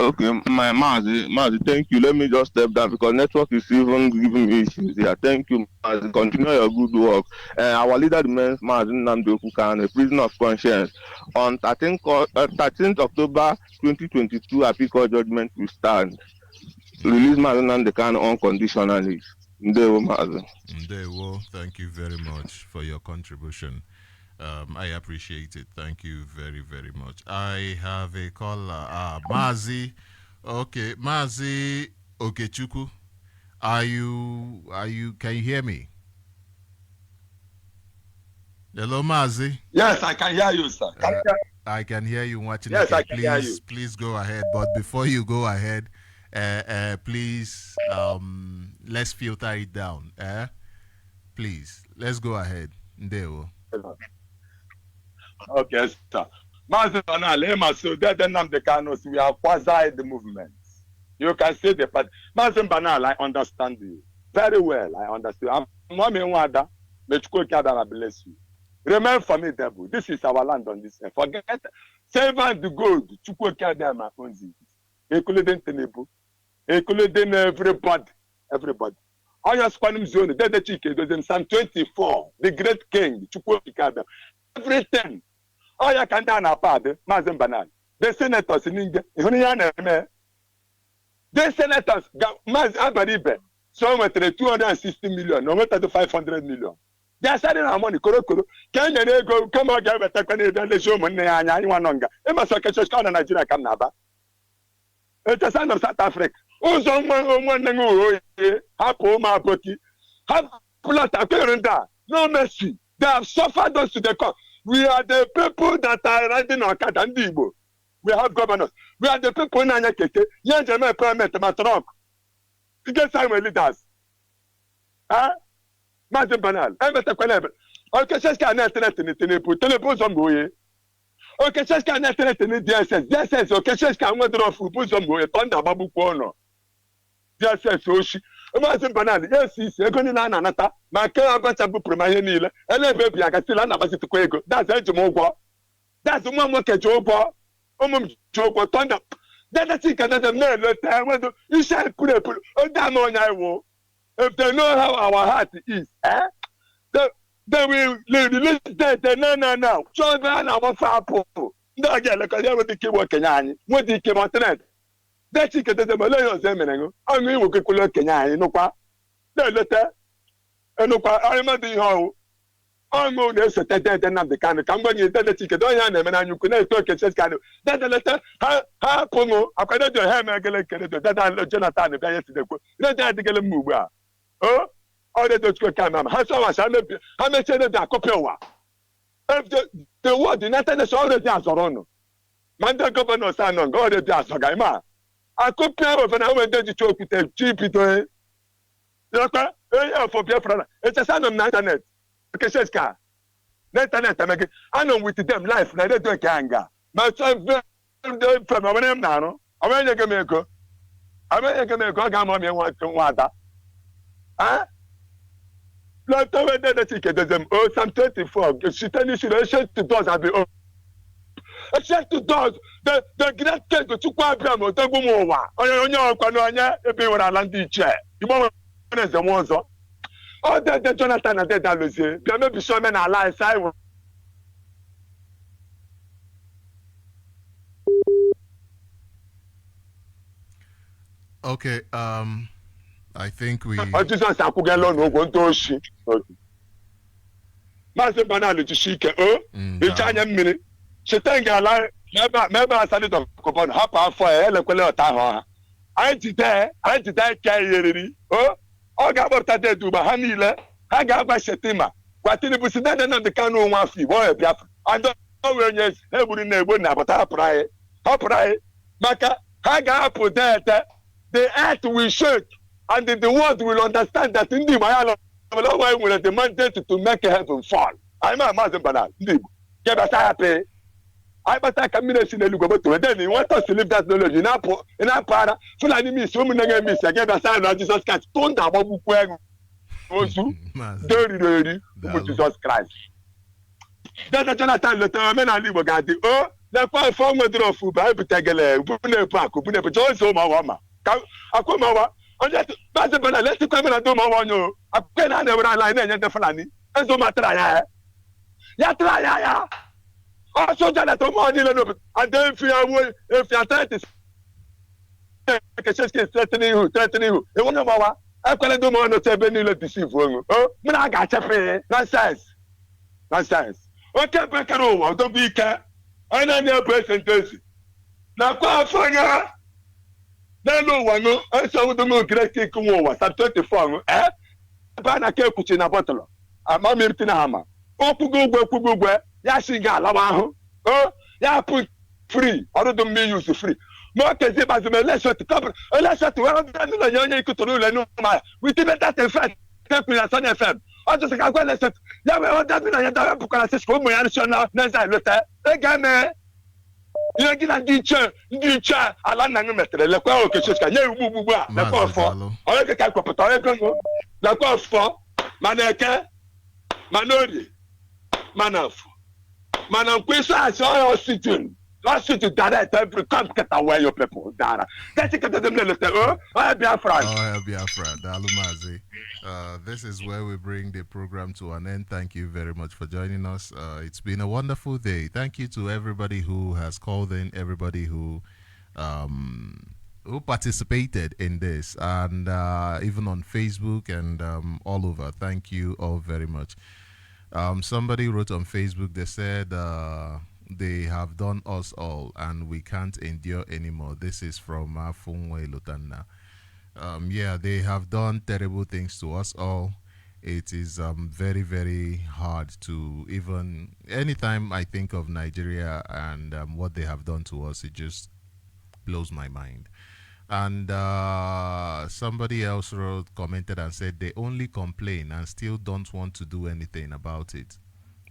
Okay, my Mazi, thank you. Let me just step down because network is even giving me issues here. Thank you, Mazi. Continue your good work. Our leader remains Mazi Nnamdi Okukan, a prisoner of conscience. On 13th October 2022, Appeal Court judgment will stand. Release Mazi Nnamdi Kanu unconditionally. Ndewo, Mazi. Ndewo, thank you very much for your contribution. I appreciate it. Thank you very, very much. I have a caller. Mazi. Okay, Mazi Okechukwu. Can you hear me? Hello, Mazi. Yes, I can hear you, sir. I can hear you watching. Yes, okay, I can hear you. Please go ahead. But before you go ahead, please, let's filter it down. Please, let's go ahead. Ndewo. Okay, sir. Master Mbanali, so that the Nnamdi Kanu, we are quasi the movement. You can see the part. Master Mbanali, I understand you very well. I understand. I'm Wada. God bless you. Remain for me, devil. This is our land on this earth. Forget servant the gold. Chukwu Kadama owns it. Including Tenebu, including everybody. I just Spanum zone. That's the chicken. There's in Psalm 24. The great king. Chukwu Kadama. Everything. I can down a part. Master Mbanali. The senators in India. The senators. Master Abaribe. So much 260 million. No matter the 500 million. They are selling our money. Can you go? Come on, get better. Can you the show money? I want longer. It must have catch on Nigeria. Come now, it's a son of South Africa. Oh, someone Hapo ma boti. Have plot a no mercy. They have suffered us to the core. We are the people that are riding on Katandibo. We have governors. We are the people in Anyakete. Young German permit my truck. You get some leaders. Huh? Master Mbanali. I'm better than okay, just can't internet in the telephone boy. Okay, just can't internet in the DSS. Okay, just can't wonder of Buzom boy, Thunder Babu Kono. DSS, Oshi. Master Mbanali, yes, he's a good anata. My car got a book from my needle. And then baby, I can still understand the Quago. That's Edgemogua. That's the one more Joe. Joe, Thunder. Then I think another man, you shall put a put. Oh, damn on I will. If they know how our heart is, they will listen to no. So then our father, no, again, like I never think working on what he came on tonight. That chicken doesn't belong to them. I mean, we could look in no qua. No letter. And no qua, I remember how. I'm going to say that the kind of company that the chicken don't have and you couldn't talk and just kind of that the letter. How come I cannot do him again? That Jonathan, if I had to do that, to get a move. Oh, all the Dutch come. How so much I may say that copy. If the word the United States already has on. Manda governor son on God, the Asagama. I copy of an hour to choke with a cheap it. For Biafra. It's a son of internet. Okay, Sheska. Internet, I know with them life, neither do a kanga. My son from our name now. I mean, you can make a gamma and water. Huh? Not over there, the ticket doesn't owe some 24. She tell you, she shut the doors and be open. Shut the doors. The great king to Quabramo, the Gumowa, on your Quanonia, if you were a landing chair. You want the ones. Oh, the Jonathan and the Lucy. There may be some men alive. I will. Okay, I think we. Jesus, I could get alone. No one to she. Master Mbanali to shake it. Oh, the China minute. She think I like. Maybe I started to go on half hour for a local town. I did that. Carry. Oh, got what I did to Bahanile. I got by Shetima. What in the Business and the Kanu one fee. Boy, Biafra. I don't know when yes, everybody never know, but I pray. Maka, I got put that the earth will shake. And the world will understand that in the Mayala, why will demand to make heaven fall. I'm a Master Mbanali. Get us happy. I but I can mean in a look about to then he want us to leave that knowledge in our para. Full enemy, so many enemies. I get a sign of Jesus Christ. Don't have a book where dirty, Jesus Christ. That's a Jonathan, the man I live with. Oh, na kwa fo nwedro ofu ba butegele bune paku bune jo so ma wa ma ka akoma wa onye ba se bana let's come na do ma wa nyo akwe na na bra line na nye de Fulani enzo ma tra ya tra ya o so ja na to mo ni le no and then if you are trying to que c'est threatening you e wona ma wa akwele do mo no te be ni le deceive won o me na ga chepe nonsense okay be karo wa do bi ka ana ni presentation na kwa afanya na no wa no so do mo great ko wa sa 24 ba na ke kuchi na bottle ama mi tina hama okugugwe ya shiga alawa ahu ya put free or do me use free mo ke se ba se me let's to cover let's to 100 million yan ko to le no ma we did that effect take me on FM o just ka kwa let's ya we 100 million yan da bukola se ko mo yan so na za lo te e ga me ye gina di che ala na ngi metere le kwa o ke se ka ye ugbu a le kwa fo o ke ka ko poto e ko le kwa fo maneke manori manafo manankwesa so sitting last to direct every come get away your people dara that's it them le Biafra Dalumazi. This is where we bring the program to an end. Thank you very much for joining us. It's been a wonderful day. Thank you to everybody who has called in, everybody who participated in this, and even on Facebook and all over. Thank you all very much. Somebody wrote on Facebook, they said they have done us all and we can't endure anymore. This is from Fungwe Lutanda. Yeah, they have done terrible things to us all. It is very, very hard to even, anytime I think of Nigeria and what they have done to us, it just blows my mind. And somebody else commented and said they only complain and still don't want to do anything about it.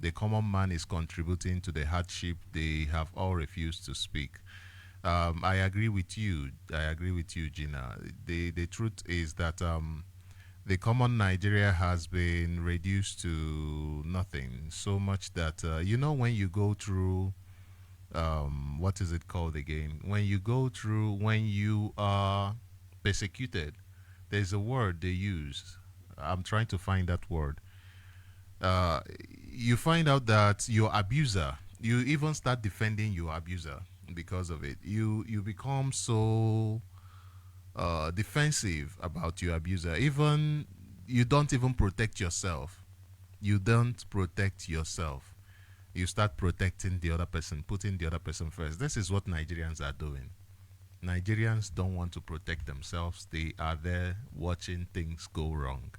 The common man is contributing to the hardship. They have all refused to speak. I agree with you. Gina. The truth is that the common Nigeria has been reduced to nothing. So much that, when you go through, what is it called again? When you are persecuted, there's a word they use. I'm trying to find that word. You find out that your abuser, you even start defending your abuser because of it. You become so defensive about your abuser. Even you don't even protect yourself. You don't protect yourself. You start protecting the other person, putting the other person first. This is what Nigerians are doing. Nigerians don't want to protect themselves. They are there watching things go wrong.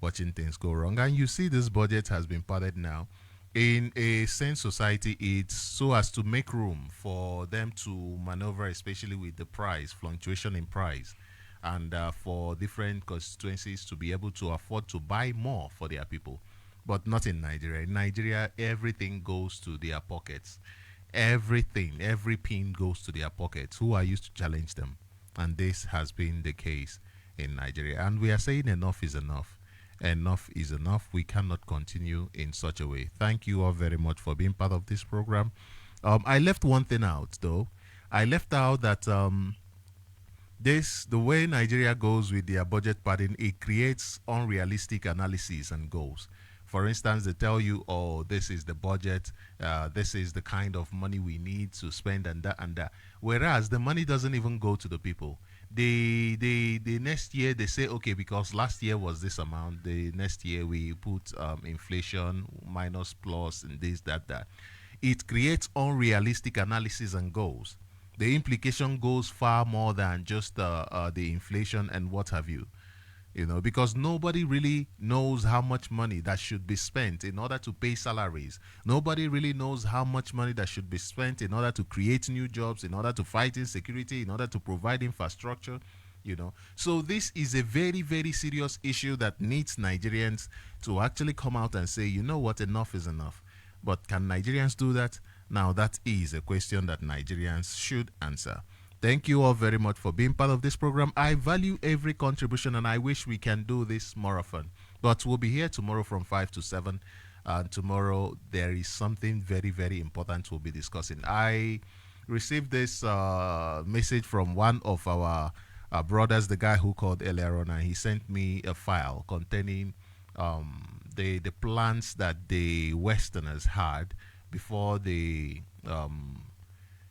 And you see this budget has been padded now. In a sane society, it's so as to make room for them to maneuver, especially with the price, fluctuation in price, and for different constituencies to be able to afford to buy more for their people. But not in Nigeria. In Nigeria, everything goes to their pockets. Everything, every pin goes to their pockets. Who are used to challenge them? And this has been the case in Nigeria. And we are saying enough is enough. Enough is enough. We cannot continue in such a way. Thank you all very much for being part of this program. I left one thing out, though. I left out that the way Nigeria goes with their budget padding, it creates unrealistic analysis and goals. For instance, they tell you, oh, this is the budget, this is the kind of money we need to spend and that and that. Whereas the money doesn't even go to the people. The next year they say, okay, because last year was this amount, the next year we put inflation minus plus and this, that. It creates unrealistic analysis and goals. The implication goes far more than just the inflation and what have you. Because nobody really knows how much money that should be spent in order to pay salaries. Nobody really knows how much money that should be spent in order to create new jobs, in order to fight insecurity, in order to provide infrastructure, So this is a very, very serious issue that needs Nigerians to actually come out and say, you know what, enough is enough. But can Nigerians do that? Now, that is a question that Nigerians should answer. Thank you all very much for being part of this program. I value every contribution and I wish we can do this more often. But we'll be here tomorrow from 5 to 7. And tomorrow there is something very, very important we'll be discussing. I received this message from one of our brothers, the guy who called earlier on, and he sent me a file containing the plans that the Westerners had before they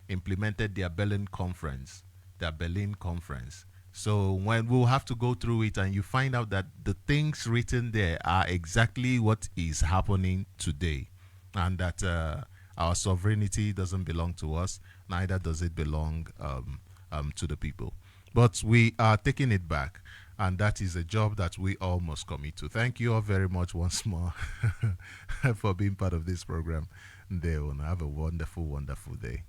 implemented their Berlin conference. So when we'll have to go through it, and you find out that the things written there are exactly what is happening today, and that our sovereignty doesn't belong to us, neither does it belong to the people. But we are taking it back, and that is a job that we all must commit to. Thank you all very much once more for being part of this program. Have a wonderful, wonderful day.